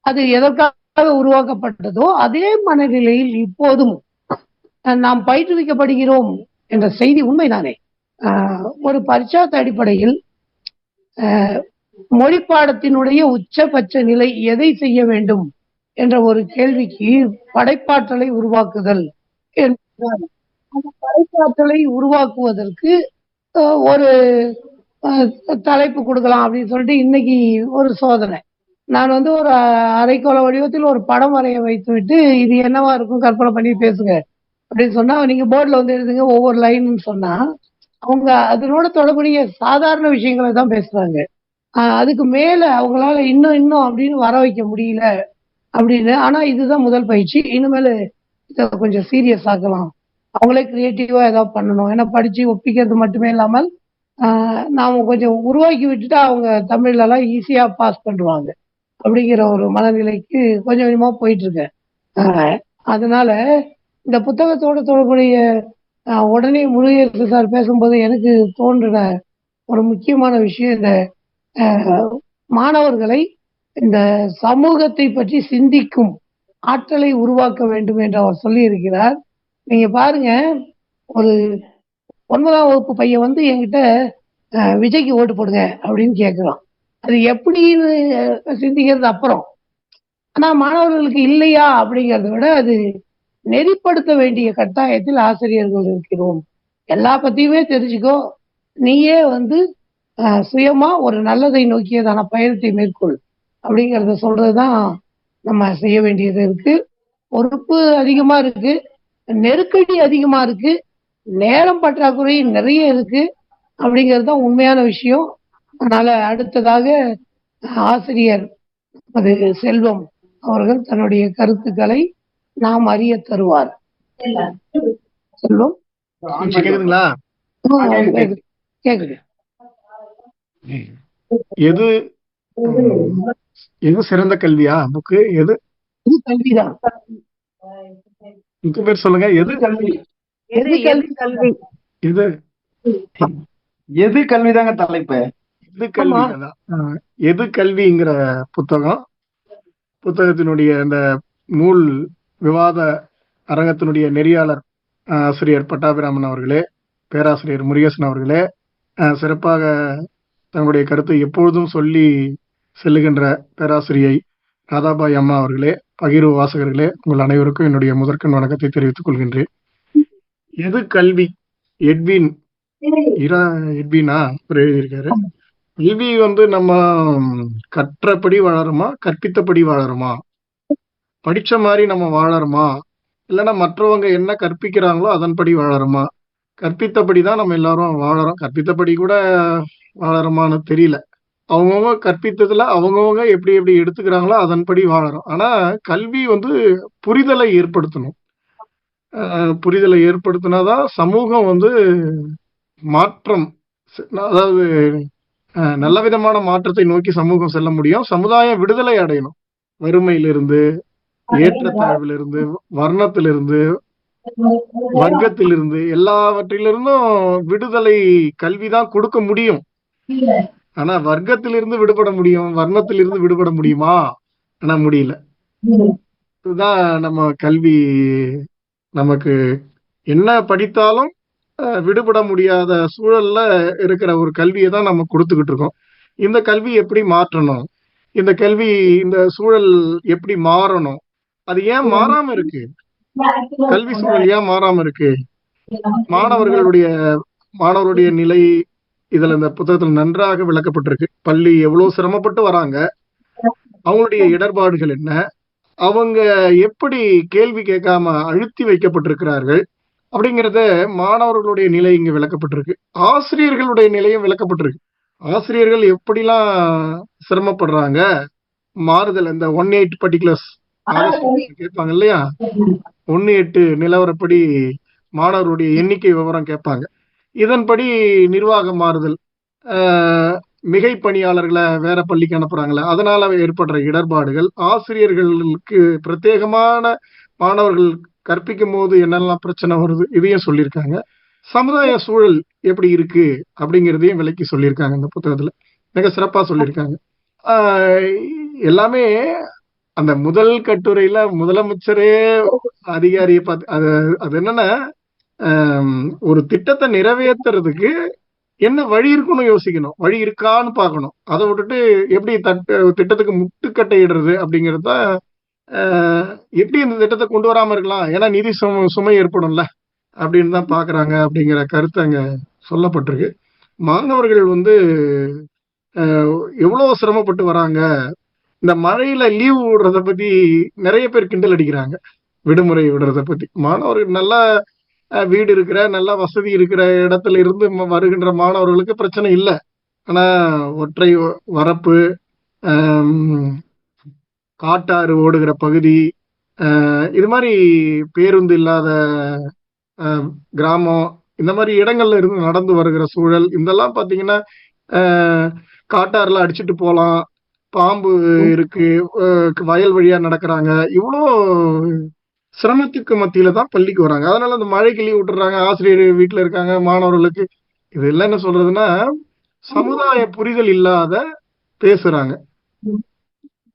Speaker 1: அது எதற்காக உருவாக்கப்பட்டதோ அதே மனநிலையில் இப்போதும் நாம் பயிற்றுவிக்கப்படுகிறோம் என்ற செய்தி உண்மைதானே. ஒரு பரிட்சாத்த அடிப்படையில் மொழி பாடத்தினுடைய உச்சபட்ச நிலை எதை செய்ய வேண்டும் என்ற ஒரு கேள்விக்கு படைப்பாற்றலை உருவாக்குதல் என்றால், அந்த படைப்பாற்றலை உருவாக்குவதற்கு ஒரு தலைப்பு கொடுக்கலாம் அப்படின்னு சொல்லிட்டு இன்னைக்கு ஒரு சோதனை. நான் ஒரு அரைக்கோள வடிவத்தில் ஒரு படம் வரைய வைத்து விட்டு இது என்னவா இருக்கும் கற்பனை பண்ணி பேசுங்க அப்படின்னு சொன்னா, நீங்க போர்டில் எழுதுங்க ஒவ்வொரு லைன்னு சொன்னா அவங்க அதனோட தொடர்புடைய சாதாரண விஷயங்களை தான் பேசுறாங்க. அதுக்கு மேல அவங்களால இன்னும் அப்படின்னு வர வைக்க முடியல அப்படின்னு. ஆனா இதுதான் முதல் பயிற்சி. இனிமேல் இதை கொஞ்சம் சீரியஸ் ஆக்கலாம், அவங்களே கிரியேட்டிவா ஏதாவது பண்ணணும். ஏன்னா படிச்சு ஒப்பிக்கிறது மட்டுமே இல்லாமல் நாம கொஞ்சம் உருவாக்கி விட்டுட்டா அவங்க தமிழ்ல எல்லாம் ஈஸியா பாஸ் பண்ணுவாங்க அப்படிங்கிற ஒரு மனநிலைக்கு கொஞ்சம் கொஞ்சமா போயிட்டு இருக்கேன். அதனால இந்த புத்தகத்தோட தொடர்புடைய உடனே முருகேசு சார் பேசும்போது எனக்கு தோன்றின ஒரு முக்கியமான விஷயம், இந்த மாணவர்களை இந்த சமூகத்தை பற்றி சிந்திக்கும் ஆற்றலை உருவாக்க வேண்டும் என்று அவர் சொல்லி இருக்கிறார். நீங்க பாருங்க, ஒரு 9ஆம் வகுப்பு பையன் என்கிட்ட விஜய்க்கு ஓட்டு போடுங்க அப்படின்னு கேட்கிறான். அது எப்படின்னு சிந்திக்கிறது அப்புறம். ஆனா மாணவர்களுக்கு இல்லையா அப்படிங்கிறத விட அது நெறிப்படுத்த வேண்டிய கட்டாயத்தில் ஆசிரியர்கள் இருக்கிறோம். எல்லா பத்தியுமே தெரிஞ்சுக்கோ, நீயே சுயமா ஒரு நல்லதை நோக்கியதான பயணத்தை மேற்கொள் அப்படிங்கிறத சொல்றதுதான் நம்ம செய்ய வேண்டியது இருக்கு. பொறுப்பு அதிகமா இருக்கு, நெருக்கடி அதிகமா இருக்கு, நேரம் பற்றாக்குறை நிறைய இருக்கு அப்படிங்கிறது தான் உண்மையான விஷயம். அதனால அடுத்ததாக ஆசிரியர் அது செல்வம் அவர்கள் தன்னுடைய கருத்துக்களை நாம் அறிய தருவார். செல்வம்
Speaker 4: கேக்குதுங்களா?
Speaker 1: கேக்குது.
Speaker 4: எது சிறந்த கல்வியா? புக்கு எது?
Speaker 1: கல்விதான்.
Speaker 4: புக்கு பேர் சொல்லுங்க. எது கல்வி?
Speaker 3: எது கல்விதாங்க தலைப்பு.
Speaker 4: எது கல்வி? எது கல்விங்கிற புத்தகத்தினுடைய அந்த நூல் விவாத அரங்கத்தினுடைய நெறியாளர் ஆசிரியர் பட்டாபிராமன் அவர்களே, பேராசிரியர் முருகேசன் அவர்களே, சிறப்பாக தங்களுடைய கருத்தை எப்பொழுதும் சொல்லி செல்லுகின்ற பேராசிரியை ராதாபாய் அம்மா அவர்களே, பகிர்வு வாசகர்களே, உங்கள் அனைவருக்கும் என்னுடைய முதற்கண் வணக்கத்தை தெரிவித்துக் கொள்கின்றேன். எது கல்வி? எட்வினா அவர் எழுதியிருக்காரு. கல்வி நம்ம கற்றபடி வாழறோமா, கற்பித்தபடி வாழறோமா, படிச்ச மாதிரி நம்ம வாழறோமா, இல்லைன்னா மற்றவங்க என்ன கற்பிக்கிறாங்களோ அதன்படி வாழறோமா? கற்பித்தபடி தான் நம்ம எல்லாரும் வாழறோம். கற்பித்தபடி கூட வாழறோமான்னு தெரியல. அவங்கவுங்க கற்பித்ததுல அவங்கவுங்க எப்படி எப்படி எடுத்துக்கிறாங்களோ அதன்படி வாழறோம். ஆனா கல்வி புரிதலை ஏற்படுத்தணும். புரிதலை ஏற்படுத்தினாதான் சமூகம் மாற்றம், அதாவது நல்ல விதமான மாற்றத்தை நோக்கி சமூகம் செல்ல முடியும். சமுதாயம் விடுதலை அடையணும். வறுமையிலிருந்து, ஏற்றத்தாழ்விலிருந்து, வர்ணத்திலிருந்து, வர்க்கத்திலிருந்து, எல்லாவற்றிலிருந்தும் விடுதலை கல்விதான் கொடுக்க முடியும். ஆனா வர்க்கத்திலிருந்து விடுபட முடியும், வர்ணத்திலிருந்து விடுபட முடியுமா? ஆனா முடியல. இதுதான் நம்ம கல்வி. நமக்கு என்ன படித்தாலும் விடுபட முடியாத சூழல்ல இருக்கிற ஒரு கல்வியை தான் நம்ம கொடுத்துக்கிட்டு இருக்கோம். இந்த கல்வி எப்படி மாற்றணும், இந்த சூழல் எப்படி மாறணும், அது ஏன் மாறாம இருக்கு? கல்வி சூழல் ஏன் மாறாம இருக்கு? மாணவர்களுடைய நிலை இதுல இந்த புத்தகத்துல நன்றாக விளக்கப்பட்டிருக்கு. பள்ளி எவ்வளவு சிரமப்பட்டு வராங்க, அவங்களுடைய இடர்பாடுகள் என்ன, அவங்க எப்படி கேள்வி கேட்காம அழுத்தி வைக்கப்பட்டிருக்கிறார்கள் அப்படிங்கறத மாணவர்களுடைய நிலை இங்க விளக்கப்பட்டிருக்கு. ஆசிரியர்களுடைய நிலையும் விளக்கப்பட்டிருக்கு. ஆசிரியர்கள் எப்படிலாம் சிரமப்படுறாங்க, மாறுதல் இந்த 18 பர்டிகுலர்ஸ் கேட்பாங்க இல்லையா, 18 நிலவரப்படி மாணவருடைய எண்ணிக்கை விவரம் கேட்பாங்க. இதன்படி நிர்வாக மாறுதல், மிகை பணியாளர்களை வேற பள்ளிக்கு அனுப்புறாங்களே, அதனால ஏற்படுற இடர்பாடுகள், ஆசிரியர்களுக்கு பிரத்யேகமான மாணவர்கள் கற்பிக்கும் போது என்னெல்லாம் பிரச்சனை வருது, இதையும் சொல்லியிருக்காங்க. சமுதாய சூழல் எப்படி இருக்கு அப்படிங்கிறதையும் விளக்கி சொல்லியிருக்காங்க. இந்த புத்தகத்துல மிக சிறப்பா சொல்லியிருக்காங்க. எல்லாமே அந்த முதல் கட்டுரையில முதலமைச்சரே அதிகாரியை பார்த்து அது என்னன்னா, ஒரு திட்டத்தை நிறைவேற்றுறதுக்கு என்ன வழி இருக்குன்னு யோசிக்கணும், வழி இருக்கான்னு பார்க்கணும். அதை விட்டுட்டு எப்படி திட்டத்துக்கு முட்டுக்கட்டை இடுறது அப்படிங்கிறது தான். எப்படி இந்த திட்டத்தை கொண்டு வராம இருக்கலாம், ஏன்னா நிதி சுமை ஏற்படும்ல அப்படின்னு தான் பாக்குறாங்க அப்படிங்கிற கருத்து அங்க சொல்லப்பட்டிருக்கு. மாணவர்கள் எவ்வளவு சிரமப்பட்டு வராங்க. இந்த மழையில லீவ் விடுறத பத்தி நிறைய பேர் கிண்டல் அடிக்கிறாங்க. விடுமுறை விடுறத பத்தி மாணவர்கள் நல்லா வீடு இருக்கிற நல்ல வசதி இருக்கிற இடத்துல இருந்து வருகின்ற மாணவர்களுக்கு பிரச்சனை இல்லை. ஆனா ஒற்றை வரப்பு, காட்டாறு ஓடுகிற பகுதி, இது மாதிரி பேருந்து இல்லாத கிராமம், இந்த மாதிரி இடங்கள்ல இருந்து நடந்து வருகிற சூழல், இதெல்லாம் பாத்தீங்கன்னா காட்டாறுல அடிச்சுட்டு போலாம், பாம்பு இருக்கு, வயல் வழியா நடக்கிறாங்க, இவ்வளோ சிரமத்துக்கு மத்தியில தான் பள்ளிக்கு வராங்க. அதனால அந்த மழைக்கு லீவ் விட்டுறாங்க, ஆசிரியர் வீட்டுல இருக்காங்க, மாணவர்களுக்கு இதெல்லாம் என்ன சொல்றதுன்னா சமுதாய புரிதல் இல்லாத பேசுறாங்க.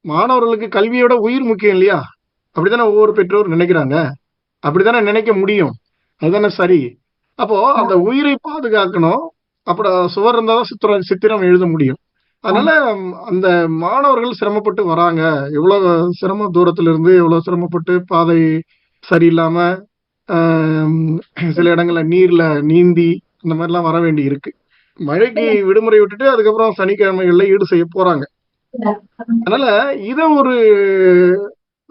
Speaker 4: மாணவர்களுக்கு கல்வியோட உயிர் முக்கியம் இல்லையா? அப்படித்தானே ஒவ்வொரு பெற்றோர் நினைக்கிறாங்க, அப்படித்தானே நினைக்க முடியும், அதுதானே சரி. அப்போ அந்த உயிரை பாதுகாக்கணும். அப்புறம் சுவர் இருந்தாதான் சித்திரம் எழுத முடியும். அதனால அந்த மாணவர்கள் சிரமப்பட்டு வராங்க. எவ்வளவு சிரம தூரத்துல இருந்து எவ்வளவு சிரமப்பட்டு, பாதை சரியில்லாம, சில இடங்கள்ல நீர்ல நீந்தி இந்த மாதிரிலாம் வர வேண்டி இருக்கு. மழைக்கு விடுமுறை விட்டுட்டு அதுக்கப்புறம் சனிக்கிழமைகள்ல ஈடு செய்ய போறாங்க. அதனால இத ஒரு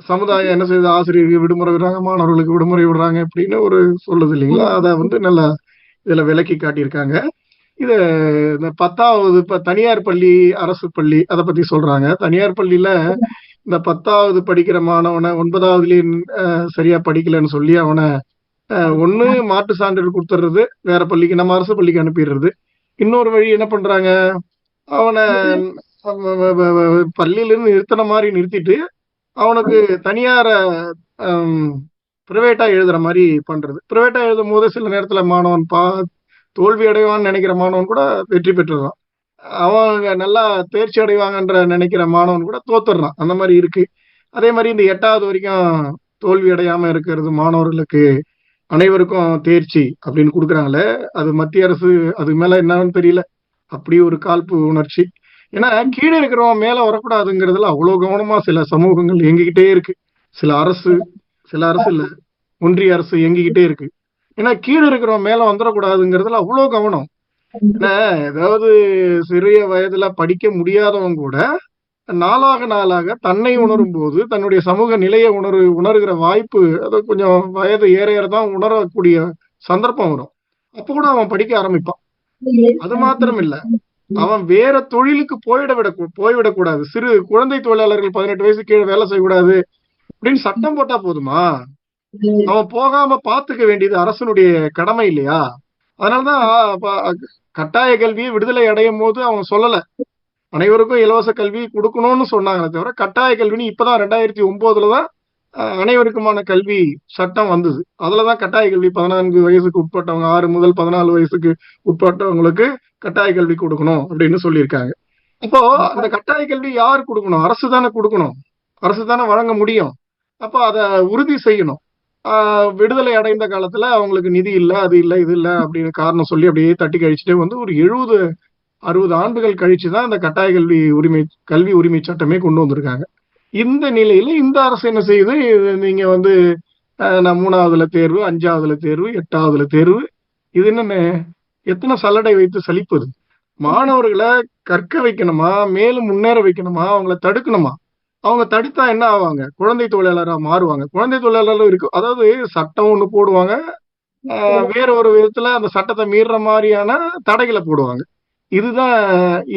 Speaker 4: சமுதாயம் என்ன செய்யுது, ஆசிரியருக்கு விடுமுறை விடுறாங்க, மாணவர்களுக்கு விடுமுறை விடுறாங்க அப்படின்னு ஒரு சொல்லுது இல்லைங்களா? அத நல்லா இதுல விளக்கி காட்டியிருக்காங்க. இது இந்த 10வது தனியார் பள்ளி, அரசு பள்ளி, அதை பத்தி சொல்றாங்க. தனியார் பள்ளியில இந்த 10வது படிக்கிற மாணவனை 9வதுலயே சரியா படிக்கலன்னு சொல்லி அவனை ஒண்ணு மாட்டு சான்றிதழ் கொடுத்துடுறது, வேற பள்ளிக்கு, நம்ம அரசு பள்ளிக்கு அனுப்பிடுறது. இன்னொரு வழி என்ன பண்றாங்க, அவனை பள்ளியில இருந்து நிறுத்தின மாதிரி நிறுத்திட்டு அவனுக்கு தனியார பிரைவேட்டா எழுதுற மாதிரி பண்றது. பிரைவேட்டா எழுதும் போது சில நேரத்துல மாணவன் தோல்வி அடைவான்னு நினைக்கிற மாணவன் கூட வெற்றி பெற்றுறான், அவங்க நல்லா தேர்ச்சி அடைவாங்கன்ற நினைக்கிற மாணவன் கூட தோத்துடுறான். அந்த மாதிரி இருக்கு. அதே மாதிரி இந்த 8வது வரைக்கும் தோல்வி அடையாம இருக்கிறது மாணவர்களுக்கு அனைவருக்கும் தேர்ச்சி அப்படின்னு கொடுக்குறாங்களே, அது மத்திய அரசு அதுக்கு மேல என்னன்னு தெரியல, அப்படி ஒரு காழ்ப்பு உணர்ச்சி. ஏன்னா கீழே இருக்கிறவன் மேல வரக்கூடாதுங்கிறதுல அவ்வளவு கவனமா சில சமூகங்கள் இயங்கிக்கிட்டே இருக்கு. சில அரசு இல்ல, ஒன்றிய அரசு இயங்கிக்கிட்டே இருக்கு. ஏன்னா கீழே இருக்கிறவன் மேல வந்துடக்கூடாதுங்கிறதுல அவ்வளவு கவனம். ஏன்னா ஏதாவது சிறிய வயதுல படிக்க முடியாதவங்க கூட நாளாக நாளாக தன்னை உணரும் போது தன்னுடைய சமூக நிலையை உணர்கிற வாய்ப்பு, அது கொஞ்சம் வயது ஏற ஏறதான் உணரக்கூடிய சந்தர்ப்பம் வரும். அப்ப கூட அவன் படிக்க ஆரம்பிப்பான். அது மாத்திரம் இல்ல, அவன் வேற தொழிலுக்கு போய்விடக்கூடாது. சிறு குழந்தை தொழிலாளர்கள் 18 வயசு கீழே வேலை செய்யக்கூடாது அப்படின்னு சட்டம் போட்டா போதுமா? அவன் போகாம பாத்துக்க வேண்டியது அரசனுடைய கடமை இல்லையா? அதனாலதான் கட்டாய கல்வியை விடுதலை அடையும் போது அவன் சொல்லல, அனைவருக்கும் இலவச கல்வி கொடுக்கணும்னு சொன்னாங்களே தவிர, கட்டாய கல்வின்னு இப்பதான் 2009 அனைவருக்குமான கல்வி சட்டம் வந்தது. அதுலதான் கட்டாய கல்வி 14 வயசுக்கு உட்பட்டவங்க, 6 முதல் 14 வயசுக்கு உட்பட்டவங்களுக்கு கட்டாய கல்வி கொடுக்கணும் அப்படின்னு சொல்லியிருக்காங்க. இப்போ அந்த கட்டாய கல்வி யார் கொடுக்கணும்? அரசு தானே கொடுக்கணும், அரசு தானே வழங்க முடியும். அப்போ அதை உறுதி செய்யணும். விடுதலை அடைந்த காலத்துல அவங்களுக்கு நிதி இல்ல, அது இல்ல, இது இல்ல அப்படின்னு காரணம் சொல்லி அப்படியே தட்டி கழிச்சுட்டே வந்து ஒரு 70-60 ஆண்டுகள் கழிச்சுதான் இந்த கட்டாய கல்வி உரிமை சட்டமே கொண்டு வந்திருக்காங்க. இந்த நிலையில இந்த அரசு என்ன செய்யுது, நீங்க வந்து நான் 3வதுல தேர்வு, 5வதுல தேர்வு, 8வதுல தேர்வு, இது என்ன எத்தனை சல்லடை வைத்து சலிப்பது? மாணவர்களை கற்க வைக்கணுமா, மேலும் முன்னேற வைக்கணுமா, அவங்களை தடுக்கணுமா? அவங்க தடுத்தா என்ன ஆவாங்க? குழந்தை தொழிலாளரா மாறுவாங்க. குழந்தை தொழிலாளர்களும் இருக்கு. அதாவது சட்டம் ஒண்ணு போடுவாங்க, வேற ஒரு விதத்துல அந்த சட்டத்தை மீறுற மாதிரியான தடைகளை போடுவாங்க. இதுதான்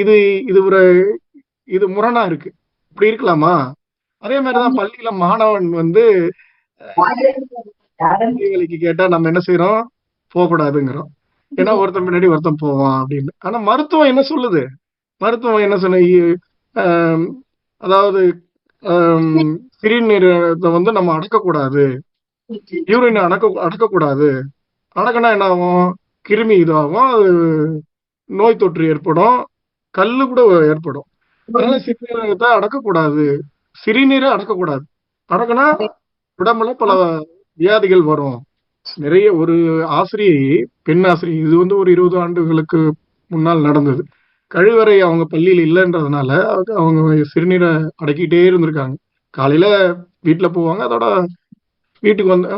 Speaker 4: இது இது ஒரு இது முரணா இருக்கு. இப்படி இருக்கலாமா? அதே மாதிரிதான் பள்ளியில மாணவன் வந்து வேலைக்கு கேட்டா நம்ம என்ன செய்யறோம்? போகக்கூடாதுங்கிறோம். ஏன்னா ஒருத்தன் முன்னாடி ஒருத்தன் போவான் அப்படின்னு. ஆனா மருத்துவம் என்ன சொல்லுது? மருத்துவம் என்ன சொன்ன, அதாவது சிறுநீரகத்தை வந்து நம்ம அடக்கக்கூடாது, யூரின் அடக்கக்கூடாது. அடக்கினா என்ன ஆகும்? கிருமி இதாகும், அது நோய் தொற்று ஏற்படும், கல்லு கூட ஏற்படும். அதனால சிறுநீரகத்தை அடக்கக்கூடாது, சிறுநீரை அடக்கக்கூடாது. அடக்கினா உடம்புல பல வியாதிகள் வரும். நிறைய ஒரு ஆசிரியை, பெண் ஆசிரியை, இது வந்து ஒரு 20 ஆண்டுகளுக்கு முன்னால் நடந்தது. கழிவறை அவங்க பள்ளியில் இல்லைன்றதுனால அவங்க சிறுநீரை அடக்கிட்டே இருந்திருக்காங்க. காலையில வீட்டுல போவாங்க, அதோட வீட்டுக்கு வந்து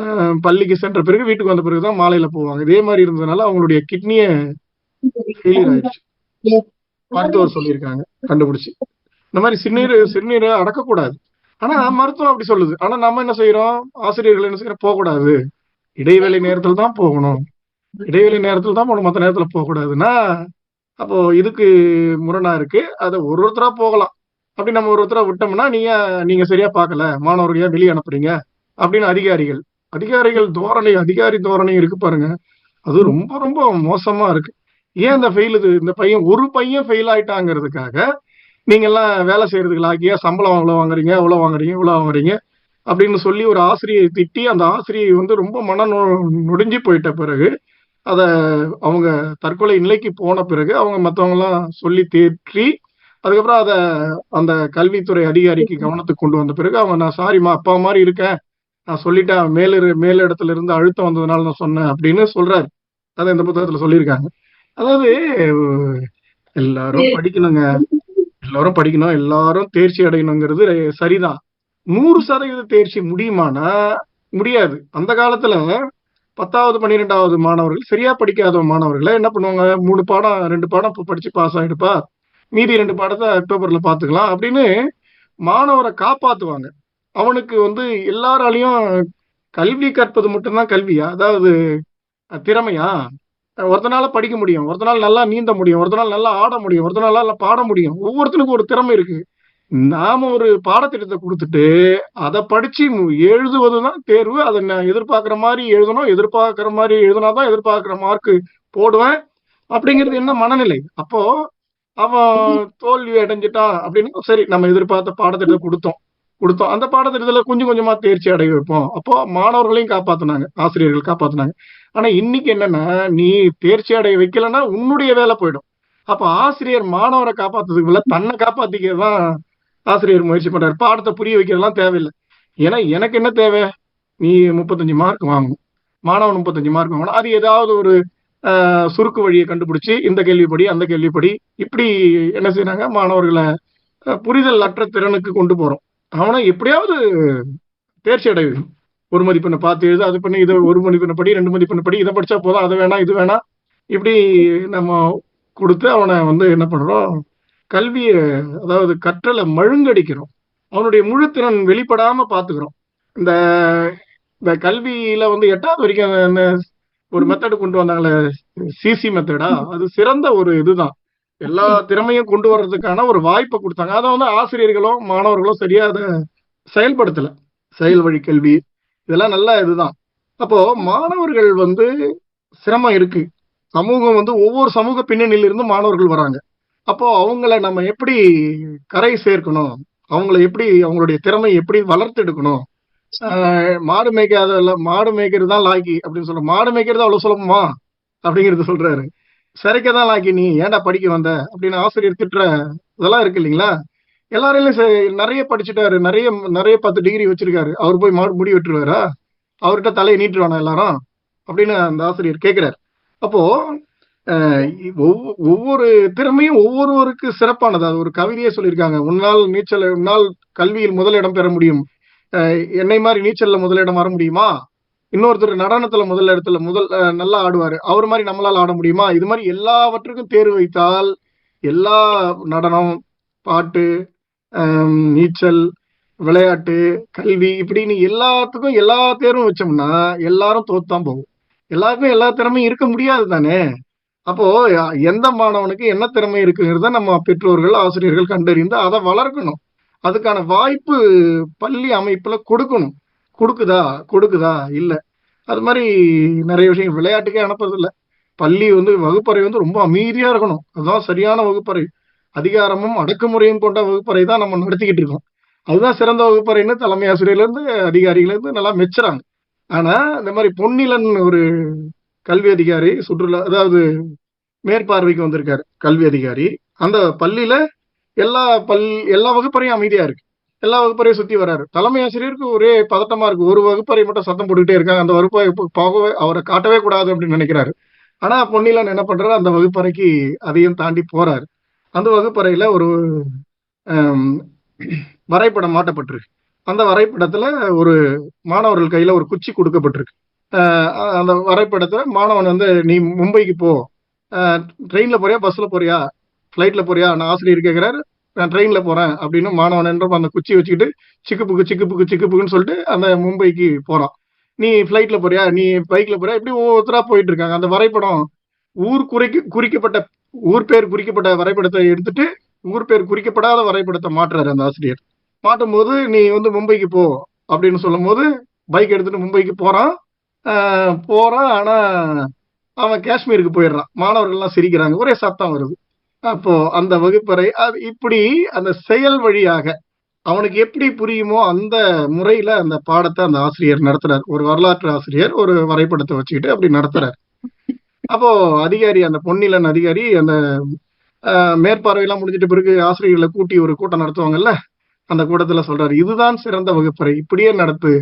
Speaker 4: பள்ளிக்கு சென்ற பிறகு வீட்டுக்கு வந்த பிறகுதான் மாலையில போவாங்க. இதே மாதிரி இருந்ததுனால அவங்களுடைய கிட்னிய ஃபெயிலியர் ஆயிடுச்சு. மருத்துவர் சொல்லியிருக்காங்க, கண்டுபிடிச்சு. இந்த மாதிரி சிறுநீரை அடக்கக்கூடாது. ஆனா மருத்துவம் அப்படி சொல்லுது. ஆனா நம்ம என்ன செய்யறோம்? ஆசிரியர்கள் என்ன செய்யறோம்? போகக்கூடாது, இடைவேளை நேரத்துல தான் போகணும், இடைவேளை நேரத்துல தான் போகணும், மற்ற நேரத்துல போகக்கூடாதுன்னா அப்போ இதுக்கு முரணா இருக்கு. அதை ஒருத்தரா போகலாம். அப்படி நம்ம ஒருத்தரா விட்டோம்னா நீங்க சரியா பார்க்கல, மாணவர்களையா வெளியே அனுப்புறீங்க அப்படின்னு அதிகாரிகள் தோரணை, அதிகாரி தோரணை இருக்கு பாருங்க, அது ரொம்ப ரொம்ப மோசமா இருக்கு. ஏன் இந்த ஒரு பையன் ஃபெயில் ஆயிட்டாங்கிறதுக்காக நீங்க எல்லாம் வேலை செய்யறதுக்கு ஆகியா சம்பளம் அவ்வளவு வாங்குறீங்க, இவ்வளவு வாங்குறீங்க அப்படின்னு சொல்லி ஒரு ஆசிரியை திட்டி, அந்த ஆசிரியை வந்து ரொம்ப நொடிஞ்சு போயிட்ட பிறகு, அத அவங்க தற்கொலை நிலைக்கு போன பிறகு அவங்க மற்றவங்க எல்லாம் சொல்லி தேற்றி, அதுக்கப்புறம் அந்த கல்வித்துறை அதிகாரிக்கு கவனத்துக்கு கொண்டு வந்த பிறகு அவங்க, நான் சாரிம்மா, அப்பா மாதிரி இருக்கேன், நான் சொல்லிட்டேன், மேலிடத்துல இருந்து அழுத்தம் வந்ததுனால நான் சொன்னேன் அப்படின்னு சொல்றாரு. அதை இந்த புத்தகத்துல சொல்லியிருக்காங்க. அதாவது எல்லாரும் படிக்கணுங்க, எல்லாரும் படிக்கணும், எல்லாரும் தேர்ச்சி அடையணுங்கிறது சரிதான். 100% தேர்ச்சி முடியுமானா முடியாது. அந்த காலத்துல 10வது 12வது மாணவர்கள், சரியா படிக்காத மாணவர்களை என்ன பண்ணுவாங்க, 3 பாடம் 2 பாடம் படிச்சு பாஸ் ஆயிடுப்பா, மீதி 2 பாடத்தை அக்டோபர்ல பாத்துக்கலாம் அப்படின்னு மாணவரை காப்பாத்துவாங்க. அவனுக்கு வந்து எல்லாராலையும் கல்வி கற்பது மட்டும்தான் கல்வியா? அதாவது திறமையா? ஒருத்தனால படிக்க முடியும், ஒருத்தனால நல்லா நீந்த முடியும், ஒருத்தனால நல்லா ஆட முடியும், ஒருத்தனால நல்லா பாட முடியும். ஒவ்வொருத்தனுக்கும் ஒரு திறமை இருக்கு. நாம ஒரு பாடத்திட்டத்தை கொடுத்துட்டு அதை படிச்சு எழுதுவதுதான் தேர்வு. அதை நான் எதிர்பார்க்கிற மாதிரி எழுதணும், எதிர்பார்க்கிற மாதிரி எழுதினாதான் எதிர்பார்க்கிற மார்க் போடுவேன் அப்படிங்கிறது என்ன மனநிலை? அப்போ அவன் தோல்வி அடைஞ்சிட்டான் அப்படின்னா, சரி, நம்ம எதிர்பார்த்த பாடத்திட்டத்தை கொடுத்தோம், அந்த பாடத்திட்டத்துல கொஞ்சம் கொஞ்சமா தேர்ச்சி அடைய வைப்போம். அப்போ மாணவர்களையும் காப்பாத்தினாங்க, ஆசிரியர்கள் காப்பாத்தினாங்க. ஆனா இன்னைக்கு என்னன்னா, நீ தேர்ச்சி அடைய வைக்கலன்னா உன்னுடைய வேலை போயிடும். அப்ப ஆசிரியர் மாணவரை காப்பாத்துறதுக்கு இல்ல, தன்னை காப்பாத்திக்கதான் ஆசிரியர் முயற்சி பண்றாரு. பாடத்தை புரிய வைக்கிறதெல்லாம் தேவையில்லை. ஏன்னா எனக்கு என்ன தேவை? நீ 35 மார்க் வாங்கணும், மாணவன் 35 மார்க் வாங்கணும். அது ஏதாவது ஒரு சுருக்கு வழியை கண்டுபிடிச்சு இந்த கேள்விப்படி அந்த கேள்விப்படி இப்படி என்ன செய்யறாங்க, மாணவர்களை புரிதல் அற்ற திறனுக்கு கொண்டு போறோம். அவனை எப்படியாவது தேர்ச்சி அடையணும். ஒரு மதிப்பெண்ணை பார்த்து எழுது, அது பண்ணி, இதை ஒரு மதிப்பெண்ணை படி, 2 மதிப்பெண்ணை படி, இதை படிச்சா போதும், அதை வேணாம், இது வேணாம், இப்படி நம்ம கொடுத்து அவனை என்ன பண்றோம், கல்வியை அதாவது கற்றலை மழுங்கடிக்கிறோம். அவனுடைய முழுத்திறன் வெளிப்படாம பாத்துக்கிறோம். இந்த இந்த கல்வியில 8வது வரைக்கும் ஒரு மெத்தடு கொண்டு வந்தாங்களே, சிசி மெத்தடா, அது சிறந்த ஒரு இதுதான். எல்லா திறமையும் கொண்டு வர்றதுக்கான ஒரு வாய்ப்பை கொடுத்தாங்க. அதை ஆசிரியர்களும் மாணவர்களும் சரியா அதை செயல்படுத்தல. செயல் வழி கல்வி இதெல்லாம் நல்ல இதுதான். அப்போ மாணவர்கள் சிரமம் இருக்கு. சமூகம் ஒவ்வொரு சமூக பின்னணியில இருந்து மாணவர்கள் வராங்க. அப்போ அவங்கள நம்ம எப்படி கரை சேர்க்கணும், அவங்கள எப்படி அவங்களுடைய திறமை எப்படி வளர்த்து எடுக்கணும். மாடு மேய்க்கிறது தான் லாக்கி அப்படின்னு சொல்ற, மாடு மேய்க்கிறது அவ்வளவு சுலபமா அப்படிங்கிறது சொல்றாரு. சிறைக்கதான் லாக்கி, நீ ஏன்டா படிக்க வந்த அப்படின்னு ஆசிரியர் திட்டுற இதெல்லாம் இருக்கு இல்லைங்களா. எல்லாரையும் நிறைய படிச்சுட்டாரு, நிறைய நிறைய 10 டிகிரி வச்சிருக்காரு, அவர் போய் முடி வெட்டுருவாரா, அவர்கிட்ட தலையை நீட்டுருவானா எல்லாரும் அப்படின்னு அந்த ஆசிரியர் கேட்கிறாரு. அப்போ ஒவ்வொரு திறமையும் ஒவ்வொருவருக்கு சிறப்பானது. அது ஒரு கவிதையே சொல்லியிருக்காங்க, உன்னால் கல்வியில் முதலிடம் பெற முடியும், என்னை மாதிரி நீச்சல்ல முதலிடம் வர முடியுமா, இன்னொருத்தர் நடனத்துல நல்லா ஆடுவாரு, அவர் மாதிரி நம்மளால ஆட முடியுமா. இது மாதிரி எல்லாவற்றுக்கும் தேர்வு வைத்தால், எல்லா நடனம், பாட்டு, நீச்சல், விளையாட்டு, கல்வி இப்படின்னு எல்லாத்துக்கும் எல்லா தேர்வும் வச்சோம்னா எல்லாரும் தோத்துதான் போகும். எல்லாருக்கும் எல்லா திறமையும் இருக்க முடியாது தானே. அப்போ எந்த மாணவனுக்கு என்ன திறமை இருக்குங்கிறத நம்ம பெற்றோர்கள் ஆசிரியர்கள் கண்டறிந்து அதை வளர்க்கணும். அதுக்கான வாய்ப்பு பள்ளி அமைப்புல கொடுக்கணும். கொடுக்குதா இல்ல. அது மாதிரி நிறைய விஷயம் விளையாட்டுக்கே அனுப்புறது இல்ல. பள்ளி வகுப்பறை ரொம்ப அமைதியா இருக்கணும், அதுதான் சரியான வகுப்பறை. அதிகாரமும் அடக்குமுறையும் கொண்ட வகுப்பறை தான் நம்ம நடத்திக்கிட்டு இருக்கோம். அதுதான் சிறந்த வகுப்பறைன்னு தலைமை ஆசிரியர்ல இருந்து அதிகாரிகள் இருந்து நல்லா மெச்சுறாங்க. ஆனா இந்த மாதிரி பொன்னிலன் ஒரு கல்வி அதிகாரி அதாவது மேற்பார்வைக்கு வந்திருக்காரு கல்வி அதிகாரி. அந்த பள்ளியில எல்லா வகுப்பறையும் அமைதியா இருக்கு, எல்லா வகுப்பறையும் சுத்தி வர்றாரு. தலைமை ஆசிரியருக்கு ஒரே பதட்டமா இருக்கு, ஒரு வகுப்பறை மட்டும் சத்தம் போட்டுக்கிட்டே இருக்காங்க, அந்த வகுப்பறை போகவே அவரை காட்டவே கூடாது அப்படின்னு நினைக்கிறாரு. ஆனா பொன்னிலன் என்ன பண்றாரு, அந்த வகுப்பறைக்கு அதையும் தாண்டி போறாரு. அந்த வகுப்பறையில ஒரு வரைபடம் மாட்டப்பட்டிருக்கு. அந்த வரைபடத்துல ஒரு மாணவர்கள் கையில ஒரு குச்சி கொடுக்கப்பட்டிருக்கு. அந்த வரைபடத்துல மாணவன் நீ மும்பைக்கு போ, ட்ரெயின்ல போறியா பஸ்ல போறியா ஃபிளைட்ல போறியா, நான் ஆசிரியர் கேட்கிறாரு, நான் ட்ரெயின்ல போறேன் அப்படின்னு மாணவன் என்றும் அந்த குச்சி வச்சுக்கிட்டு சிக்குப்புக்குன்னு சொல்லிட்டு அந்த மும்பைக்கு போறான். நீ ஃபிளைட்ல போறியா, நீ பைக்ல போறியா, இப்படி ஒவ்வொருத்தரா போயிட்டு இருக்காங்க. அந்த வரைபடம் ஊர் பேர் குறிக்கப்பட்ட வரைபடத்தை எடுத்துட்டு ஊர் பேர் குறிக்கப்படாத வரைபடத்தை மாற்றுறாரு அந்த ஆசிரியர். மாட்டும் போது நீ மும்பைக்கு போ அப்படின்னு சொல்லும் போது பைக் எடுத்துட்டு மும்பைக்கு போறான். ஆனா அவன் காஷ்மீருக்கு போயிடுறான். மாணவர்கள்லாம் சிரிக்கிறாங்க, ஒரே சத்தம் வருது. அப்போ அந்த வகுப்பறை இப்படி அந்த செயல் வழியாக அவனுக்கு எப்படி புரியுமோ அந்த முறையில அந்த பாடத்தை அந்த ஆசிரியர் நடத்துறாரு. ஒரு வரலாற்று ஆசிரியர் ஒரு வரைபடத்தை வச்சுக்கிட்டு அப்படி நடத்துறாரு. அப்போ அதிகாரி, அந்த பொன்னிலன் அதிகாரி அந்த மேற்பார்வையெல்லாம் முடிஞ்சிட்டு பிறகு ஆசிரியர்களை கூட்டி ஒரு கூட்டம் நடத்துவாங்கல்ல, அந்த கூட்டத்துல சொல்றாரு, இதுதான் சிறந்த வகுப்பறை, இப்படியே நடத்து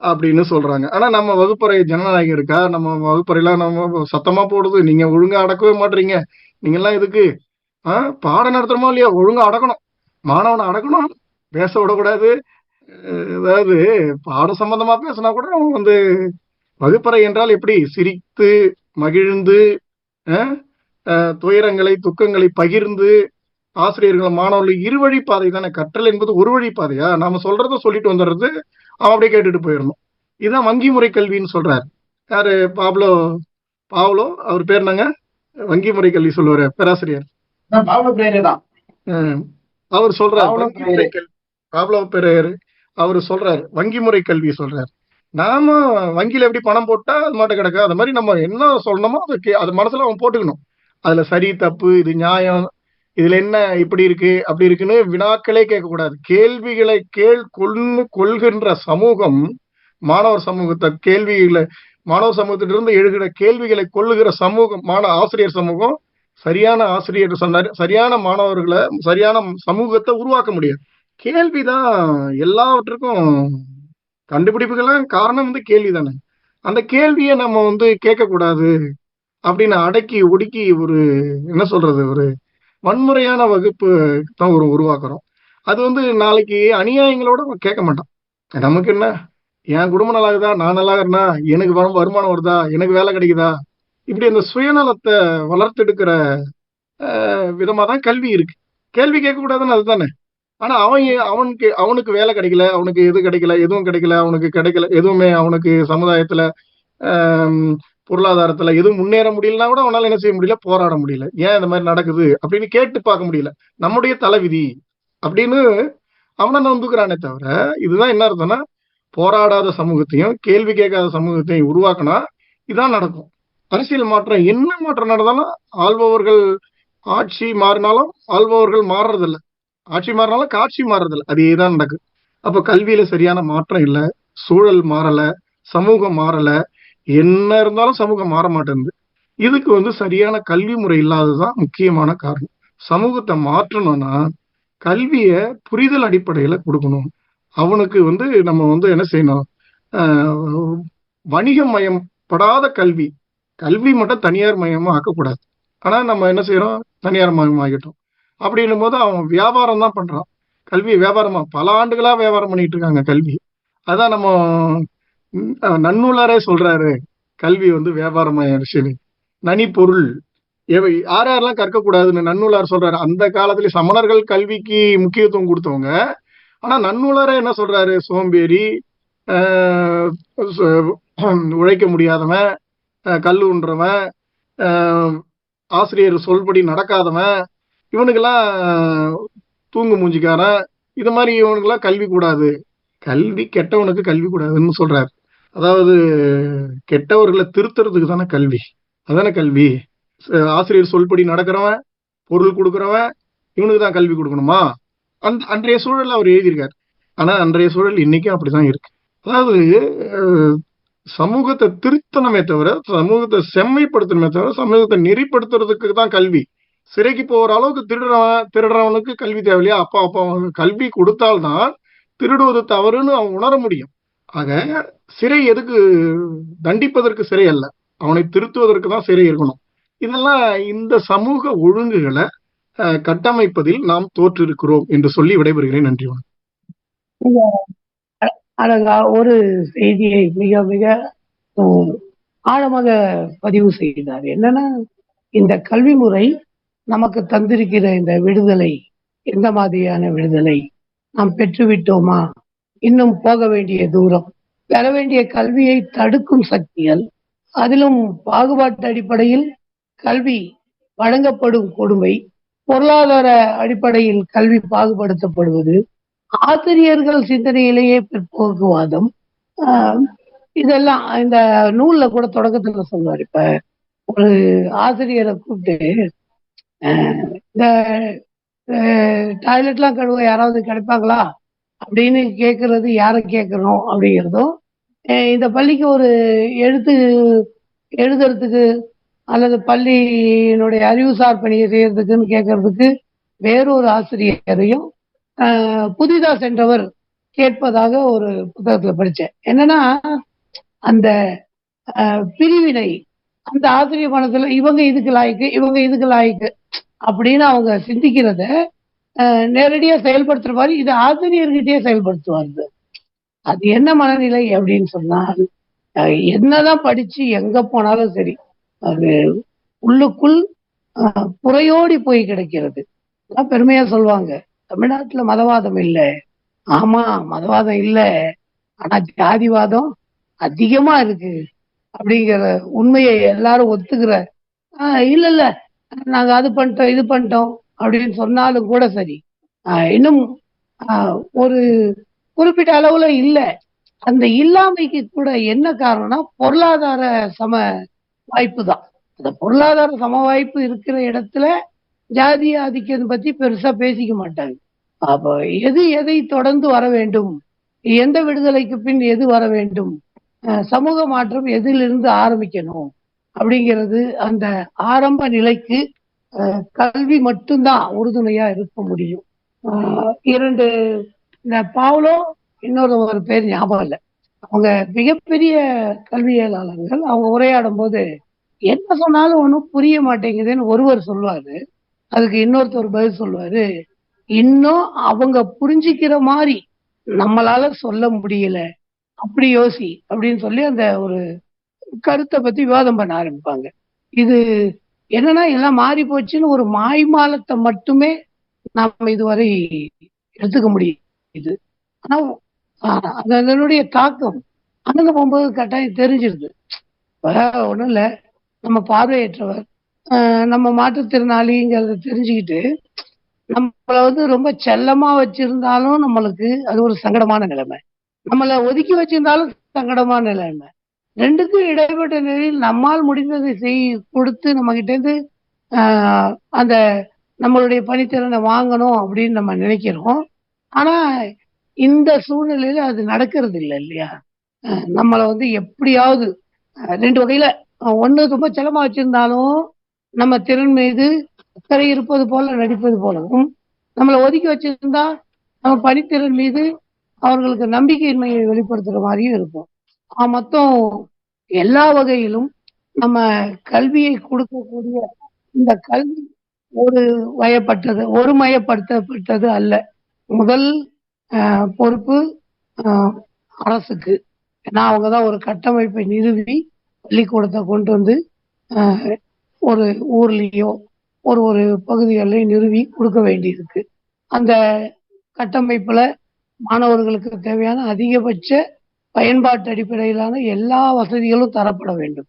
Speaker 4: அப்படின்னு சொல்றாங்க. ஆனா நம்ம வகுப்பறை ஜனநாயகம் இருக்கா? நம்ம வகுப்பறையெல்லாம் நம்ம சத்தமா போடுது, நீங்க ஒழுங்கா அடக்கவே மாட்டீங்க, நீங்க எல்லாம் இதுக்கு பாடம் நடத்துறோமோ இல்லையா, ஒழுங்கா அடக்கணும், மாணவனை அடக்கணும், பேச விடக்கூடாது. அதாவது பாடம் சம்பந்தமா பேசினா கூட அவன் வகுப்பறை என்றால் எப்படி சிரித்து மகிழ்ந்து துயரங்களை துக்கங்களை பகிர்ந்து ஆசிரியர்கள் மாணவர்கள் இருவழி பாதை தானே. கற்றல் என்பது ஒரு வழி பாதையா? நாம சொல்றத சொல்லிட்டு வந்துடுறது, அவன் அப்படியே கேட்டுட்டு போயிடணும். இதுதான் வங்கி முறை கல்வின்னு சொல்றாரு. யாரு? பாவ்லோ அவர் பேர் என்னங்க? வங்கி முறை கல்வி சொல்லுவாரு பேராசிரியர் அவர் சொல்றாரு, பாவ்லோ பெரேர் அவரு சொல்றாரு வங்கி முறை கல்வி சொல்றாரு. நாம வங்கியில எப்படி பணம் போட்டா அது மாட்ட கிடக்கு, அது மாதிரி நம்ம என்ன சொல்லணுமோ அது மனசுல அவன் போட்டுக்கணும். அதுல சரி தப்பு, இது நியாயம், இதுல என்ன இப்படி இருக்கு அப்படி இருக்குன்னு வினாக்களே கேட்கக்கூடாது. கேள்விகளை கொள்கின்ற சமூகம் மாணவர் சமூகத்தை மாணவர் சமூகத்திலிருந்து எழுகிற கேள்விகளை கொள்ளுகிற சமூகம் ஆசிரியர் சமூகம். சரியான ஆசிரியர் சொன்னாரு, சரியான மாணவர்களை சரியான சமூகத்தை உருவாக்க முடியாது. கேள்விதான் எல்லாவற்றுக்கும் கண்டுபிடிப்புகள்லாம் காரணம் கேள்வி தானே. அந்த கேள்வியை நம்ம கேட்கக்கூடாது அப்படின்னு அடக்கி ஒடுக்கி ஒரு என்ன சொல்றது, ஒரு வன்முறையான வகுப்பு தான் உருவாக்குறோம். அது நாளைக்கு அநியாயங்களோட கேட்க மாட்டான். நமக்கு என்ன, என் குடும்பம் நல்லா இருக்குதா, நான் நல்லா இருக்கேன்னா, எனக்கு வருமானம் வருதா, எனக்கு வேலை கிடைக்குதா, இப்படி அந்த சுயநலத்தை வளர்த்தெடுக்கிற விதமா தான் கல்வி இருக்கு. கேள்வி கேட்க கூடாதுன்னு அதுதானே. ஆனா அவனுக்கு வேலை கிடைக்கல, அவனுக்கு எது கிடைக்கல, எதுவும் கிடைக்கல, அவனுக்கு கிடைக்கல எதுவுமே, அவனுக்கு சமுதாயத்துல ஆம், பொருளாதாரத்துல எதுவும் முன்னேற முடியலன்னா கூட அவனால என்ன செய்ய முடியல, போராட முடியல. ஏன் இந்த மாதிரி நடக்குது அப்படின்னு கேட்டு பார்க்க முடியல. நம்முடைய தலைவிதி அப்படின்னு அவனை நொந்துக்கிறானே தவிர, இதுதான் என்ன அர்த்தம்னா, போராடாத சமூகத்தையும் கேள்வி கேட்காத சமூகத்தையும் உருவாக்கினா இதான் நடக்கும். அரசியல் மாற்றம் என்ன மாற்றம் நடந்தாலும் ஆள்பவர்கள் ஆட்சி மாறினாலும் ஆள்பவர்கள் மாறுறதில்ல, ஆட்சி மாறினாலும் காட்சி மாறுறதில்ல, அதேதான் நடக்குது. அப்ப கல்வியில சரியான மாற்றம் இல்லை, சூழல் மாறல, சமூகம் மாறல, என்ன இருந்தாலும் சமூகம் மாற மாட்டேங்குது. இதுக்கு சரியான கல்வி முறை இல்லாததுதான் முக்கியமான காரணம். சமூகத்தை மாற்றணும்னா கல்விய புரிதல் அடிப்படையில கொடுக்கணும். அவனுக்கு நம்ம என்ன செய்யணும், வணிகம் மயப்படாத கல்வி, கல்வி மட்டும் தனியார் மயமா ஆக்கக்கூடாது. ஆனா நம்ம என்ன செய்யறோம், தனியார் மயம் ஆகிட்டோம். அப்படின்னும் போது அவன் வியாபாரம் தான் பண்றான். கல்வி வியாபாரமா பல ஆண்டுகளா வியாபாரம் பண்ணிட்டு இருக்காங்க கல்வி. அதான் நம்ம நன்னூலாரே சொல்றாரு, கல்வி வியாபாரமாயிருச்சு, நனி பொருள் யாரெல்லாம் கற்கக்கூடாதுன்னு நன்னூலார் சொல்றாரு. அந்த காலத்துல சமணர்கள் கல்விக்கு முக்கியத்துவம் கொடுத்தவங்க. ஆனா நன்னூலாரே என்ன சொல்றாரு, சோம்பேறி, உழைக்க முடியாதவன், கல்லுன்றவன், ஆசிரியர் சொல்படி நடக்காதவன், இவனுக்கெல்லாம் தூங்கு மூஞ்சிக்காரன், இது மாதிரி இவனுக்கெல்லாம் கல்வி கூடாது, கல்வி கெட்டவனுக்கு கல்வி கூடாதுன்னு சொல்றாரு. அதாவது கெட்டவர்களை திருத்துறதுக்கு தானே கல்வி, அதானே கல்வி. ஆசிரியர் சொல்படி நடக்கிறவன், பொருள் கொடுக்கறவன், இவனுக்கு தான் கல்வி கொடுக்கணுமா? அன்றைய சூழல் அவர் எழுதியிருக்காரு. ஆனா அன்றைய சூழல் இன்னைக்கும் அப்படிதான் இருக்கு. அதாவது சமூகத்தை திருத்தணுமே தவிர, சமூகத்தை செம்மைப்படுத்தணுமே தவிர, சமூகத்தை நெறிப்படுத்துறதுக்கு தான் கல்வி. சிறைக்கு போற அளவுக்கு திருடுறவனுக்கு கல்வி தேவையில்லையா? அப்பா கல்வி கொடுத்தால்தான் திருடுவது தவறுன்னு அவன் உணர முடியும். ஆக சிறை எதுக்கு? தண்டிப்பதற்கு சிறை அல்ல, அவனை திருத்துவதற்கு தான் சிறை இருக்கணும். இதெல்லாம் இந்த சமூக ஒழுங்குகளை கட்டமைப்பதில் நாம் தோற்றிருக்கிறோம் என்று சொல்லி விடைபெறுகிறேன். நன்றி.
Speaker 1: அழகா ஒரு செய்தியை மிக மிக ஆழமாக பதிவு செய்தார். என்னன்னா, இந்த கல்வி முறை நமக்கு தந்திருக்கிற இந்த விடுதலை எந்த மாதிரியான விடுதலை, நாம் பெற்றுவிட்டோமா, இன்னும் போக வேண்டிய தூரம், பெற வேண்டிய கல்வியை தடுக்கும் சக்திகள், அதிலும் பாகுபாட்டு அடிப்படையில் கல்வி வழங்கப்படும் கொடுமை, பொருளாதார அடிப்படையில் கல்வி பாகுபடுத்தப்படுவது, ஆசிரியர்கள் சிந்தனையிலேயே பிற்போக்குவாதம், இதெல்லாம் இந்த நூல்ல கூட தொடக்கத்துல சொல்லுவார். இப்ப ஒரு ஆசிரியரை கூப்பிட்டு இந்த டாய்லெட்லாம் கழுவ யாராவது கிடைப்பாங்களா அப்படின்னு கேட்கறது, யாரை கேட்கணும் அப்படிங்கிறதும், இந்த பள்ளிக்கு ஒரு எழுதுறதுக்கு அல்லது பள்ளியினுடைய அறிவுசார் பணியை செய்யறதுக்குன்னு கேட்கறதுக்கு வேறொரு ஆசிரியரையும் புதிதா சென்றவர் கேட்பதாக ஒரு புத்தகத்துல படிச்சேன். என்னன்னா, அந்த பிரிவினை அந்த ஆசிரியர் மனசுல இவங்க இதுக்கு லாய்க்கு, இவங்க இதுக்கு லாய்க்கு அப்படின்னு அவங்க சிந்திக்கிறத நேரடியா செயல்படுத்துற மாதிரி இது ஆசிரியர்கிட்டயே செயல்படுத்துவாங்க. அது என்ன மனநிலை அப்படின்னு சொன்னால், என்னதான் படிச்சு எங்க போனாலும் சரி, அது உள்ளுக்குள் புறையோடி போய் கிடைக்கிறது. பெருமையா சொல்லுவாங்க, தமிழ்நாட்டுல மதவாதம் இல்லை. ஆமா, மதவாதம் இல்லை, ஆனா ஜாதிவாதம் அதிகமா இருக்கு அப்படிங்கிற உண்மையை எல்லாரும் ஒத்துக்கிற, இல்ல நாங்க அது பண்ணிட்டோம் இது பண்ணிட்டோம் அப்படின்னு சொன்னாலும் கூட சரி, இன்னும் ஒரு குறிப்பிட்ட அளவுல இல்லை. அந்த இல்லாமைக்கு கூட என்ன காரணம்னா பொருளாதார சம வாய்ப்பு தான். அந்த பொருளாதார சம வாய்ப்பு இருக்கிற இடத்துல ஜாதி ஆதிக்கம் பத்தி பெருசா பேசிக்க மாட்டாங்க. அப்ப எதை தொடர்ந்து வர வேண்டும், எந்த விடுதலைக்கு பின் எது வர வேண்டும், சமூக மாற்றம் எதிலிருந்து ஆரம்பிக்கணும் அப்படிங்கிறது, அந்த ஆரம்ப நிலைக்கு கல்வி மட்டும்தான் உறுதுணையா இருக்க முடியும். இரண்டு இந்த பாவ்லோ, இன்னொரு பேர் ஞாபகம் இல்லை, அவங்க மிகப்பெரிய கல்வியலாளர்கள். அவங்க உரையாடும் போது என்ன சொன்னாலும் ஒன்றும் புரிய மாட்டேங்குதுன்னு ஒருவர் சொல்லுவாரு, அதுக்கு இன்னொருத்தர் பதில் சொல்லுவாரு, இன்னும் அவங்க புரிஞ்சுக்கிற மாதிரி நம்மளால சொல்ல முடியல, அப்படி யோசி அப்படின்னு சொல்லி அந்த ஒரு கருத்தை பத்தி விவாதம் பண்ண ஆரம்பிப்பாங்க. இது என்னன்னா எல்லாம் மாறி போச்சுன்னு ஒரு மாய்மாலத்தை மட்டுமே நாம இதுவரை எடுத்துக்க முடியுது. ஆனா அதனுடைய தாக்கம் அணுக போகும்போது கட்டாயம் தெரிஞ்சிருது. ஒண்ணும் இல்ல, நம்ம பார்வையற்றவர், நம்ம மாற்றுத்திறனாளிங்கிறத தெரிஞ்சுக்கிட்டு நம்மள ரொம்ப செல்லமா வச்சிருந்தாலும் நம்மளுக்கு அது ஒரு சங்கடமான நிலைமை. நம்மள ஒதுக்கி வச்சிருந்தாலும் சங்கடமான நிலைமை. 2க்கும் இடைப்பட்ட நிலையில் நம்மால் முடிந்ததை கொடுத்து நம்ம கிட்ட இருந்து அந்த நம்மளுடைய பணித்திறனை வாங்கணும் அப்படின்னு நம்ம நினைக்கிறோம். ஆனா இந்த சூழ்நிலையில அது நடக்கிறது இல்லை இல்லையா? நம்மள எப்படியாவது 2 வகையில, ஒண்ணு ரொம்ப செல்லமா வச்சிருந்தாலும் நம்ம திறன் மீது அக்கறை இருப்பது போல நடிப்பது போலவும், நம்மளை ஒதுக்கி வச்சிருந்தா நம்ம பணித்திறன் மீது அவர்களுக்கு நம்பிக்கையின்மையை வெளிப்படுத்துற மாதிரியும் இருக்கும். மொத்தம் எல்லா வகையிலும் நம்ம கல்வியை கொடுக்கக்கூடிய இந்த கல்வி ஒருமயப்படுத்தப்பட்டது அல்ல. முதல் பொறுப்பு அரசுக்கு. ஏன்னா அவங்கதான் ஒரு கட்டமைப்பை நிறுவி பள்ளிக்கூடத்தை கொண்டு வந்து ஒரு ஊர்லயோ ஒரு பகுதிகளில் நிறுவி கொடுக்க வேண்டியிருக்கு. அந்த கட்டமைப்புல மாணவர்களுக்கு தேவையான அதிகபட்ச பயன்பாட்டு அடிப்படையிலான எல்லா வசதிகளும் தரப்பட வேண்டும்.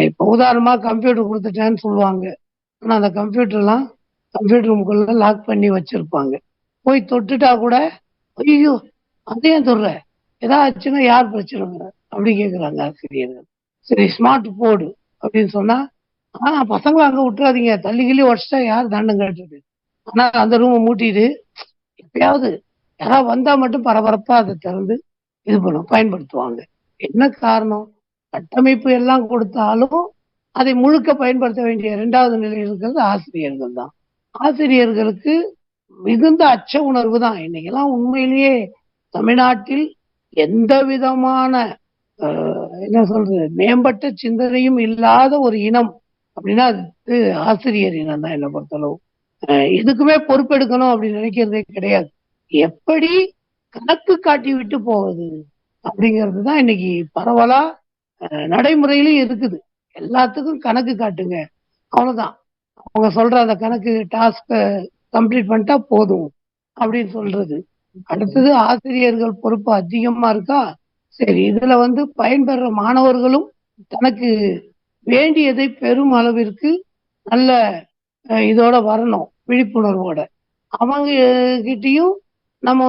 Speaker 1: இப்ப உதாரணமா கம்ப்யூட்டர் கொடுத்துட்டேன்னு சொல்லுவாங்க. ஆனா அந்த கம்ப்யூட்டர் ரூமுக்குள்ள லாக் பண்ணி வச்சிருப்பாங்க. போய் தொட்டுட்டா கூட, ஐயோ அதையும் தொடுற, ஏதாச்சுன்னா யார் பிரச்சனை அப்படி கேட்குறாங்க ஆசிரியர்கள். சரி ஸ்மார்ட் போர்டு அப்படின்னு சொன்னா, பசங்களை அங்க விட்டுறாதீங்க, தள்ளி கிள்ளி உடச்சிட்டா யார் தண்டம் கட்டுறது. ஆனா அந்த ரூமை மூட்டிட்டு எப்பயாவது யாராவது வந்தா மட்டும் பரபரப்பா அதை திறந்து இது பயன்படுத்துவாங்க. என்ன காரணம்? கட்டமைப்பு எல்லாம் கொடுத்தாலும் அதை முழுக்க பயன்படுத்த வேண்டிய 2வது நிலையில் இருக்கிறது ஆசிரியர்கள் தான். ஆசிரியர்களுக்கு மிகுந்த அச்ச உணர்வு தான். இன்னைக்கெல்லாம் உண்மையிலேயே தமிழ்நாட்டில் எந்த விதமான என்ன சொல்றது, மேம்பட்ட சிந்தனையும் இல்லாத ஒரு இனம் அப்படின்னா அது ஆசிரியர் இனம் தான். என்னை பொறுத்தளவு எதுக்குமே பொறுப்பெடுக்கணும் அப்படின்னு நினைக்கிறதே கிடையாது. எப்படி கணக்கு காட்டி விட்டு போவது அப்படிங்கிறது தான் இன்னைக்கு பரவலா நடைமுறையிலும் இருக்குது. எல்லாத்துக்கும் கணக்கு காட்டுங்க, அவ்வளவுதான். அவங்க சொல்ற அந்த கணக்கு டாஸ்க கம்ப்ளீட் பண்ணிட்டா போதும் அப்படின்னு சொல்றது. அடுத்தது ஆசிரியர்கள் பொறுப்பு அதிகமா இருக்கா, சரி இதுல பயன்பெற மாணவர்களும் தனக்கு வேண்டியதை பெரும் அளவிற்கு நல்ல இதோட வரணும், விழிப்புணர்வோட. அவங்க கிட்டயும் நம்ம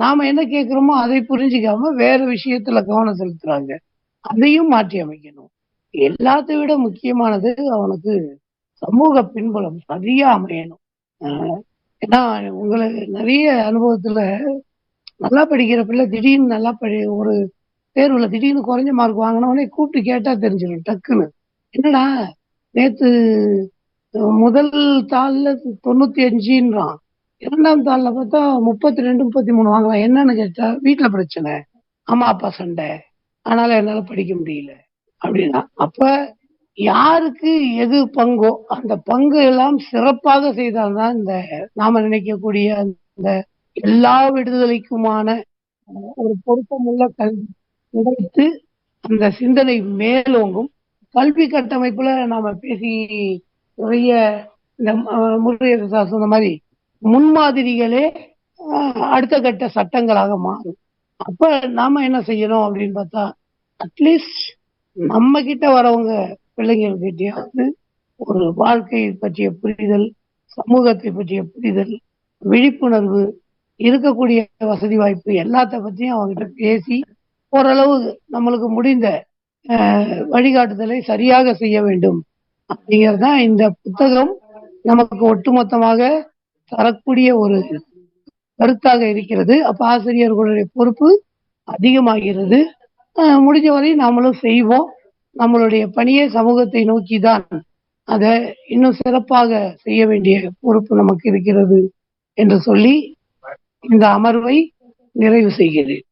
Speaker 1: நாம என்ன கேட்கிறோமோ அதை புரிஞ்சுக்காம வேற விஷயத்துல கவனம் செலுத்துறாங்க. அதையும் மாற்றி அமைக்கணும். எல்லாத்தை விட முக்கியமானது அவனுக்கு சமூக பின்புலம் சரியா அமையணும். ஏன்னா உங்களுக்கு நிறைய அனுபவத்துல நல்லா படிக்கிற பிள்ளை திடீர்னு நல்லா ஒரு தேர்வுல திடீர்னு குறைஞ்ச மார்க் வாங்கினவனே கூப்பிட்டு கேட்டா தெரிஞ்சிடும் டக்குன்னு. என்னடா நேத்து முதல் தாள்ல 95ன்றான், 2ஆம் தாள்ல பார்த்தா 32 33 வாங்கலாம். என்னன்னு கேட்டா வீட்டுல பிரச்சனை, அம்மா அப்பா சண்டை, அதனால என்னால படிக்க முடியல அப்படின்னா. அப்ப யாருக்கு எது பங்கோ அந்த பங்கு எல்லாம் சிறப்பாக செய்தால்தான் இந்த நாம நினைக்கக்கூடிய இந்த எல்லா விடுதலைக்குமான ஒரு பொருத்தமுள்ள கல்வி கிடைத்து அந்த சிந்தனை மேலோங்கும். கல்வி கட்டமைப்புல நாம பேசி நிறைய இந்த முருகேசன் சொன்ன மாதிரி முன்மாதிரிகளே அடுத்த கட்ட சட்டங்களாக மாறும். அப்ப நாம என்ன செய்யணும் அப்படின்னு பார்த்தா, அட்லீஸ்ட் நம்ம கிட்ட வரவங்க பிள்ளைங்கள்கிட்டயாவது ஒரு வாழ்க்கையை பற்றிய புரிதல், சமூகத்தை பற்றிய புரிதல், விழிப்புணர்வு, இருக்கக்கூடிய வசதி வாய்ப்பு எல்லாத்த பற்றியும் அவங்ககிட்ட பேசி ஓரளவு நம்மளுக்கு முடிந்த வழிகாட்டுதலை சரியாக செய்ய வேண்டும் அப்படிங்கறதுதான் இந்த புத்தகம் நமக்கு ஒட்டுமொத்தமாக தரக்கூடிய ஒரு கருத்தாக இருக்கிறது. அப்ப ஆசிரியர்களுடைய பொறுப்பு அதிகமாகிறது. முடிஞ்ச வரை நாமளும் செய்வோம். நம்மளுடைய பணியை சமூகத்தை நோக்கிதான், அதை இன்னும் சிறப்பாக செய்ய வேண்டிய பொறுப்பு நமக்கு இருக்கிறது என்று சொல்லி இந்த அமர்வை நிறைவு செய்கிறேன்.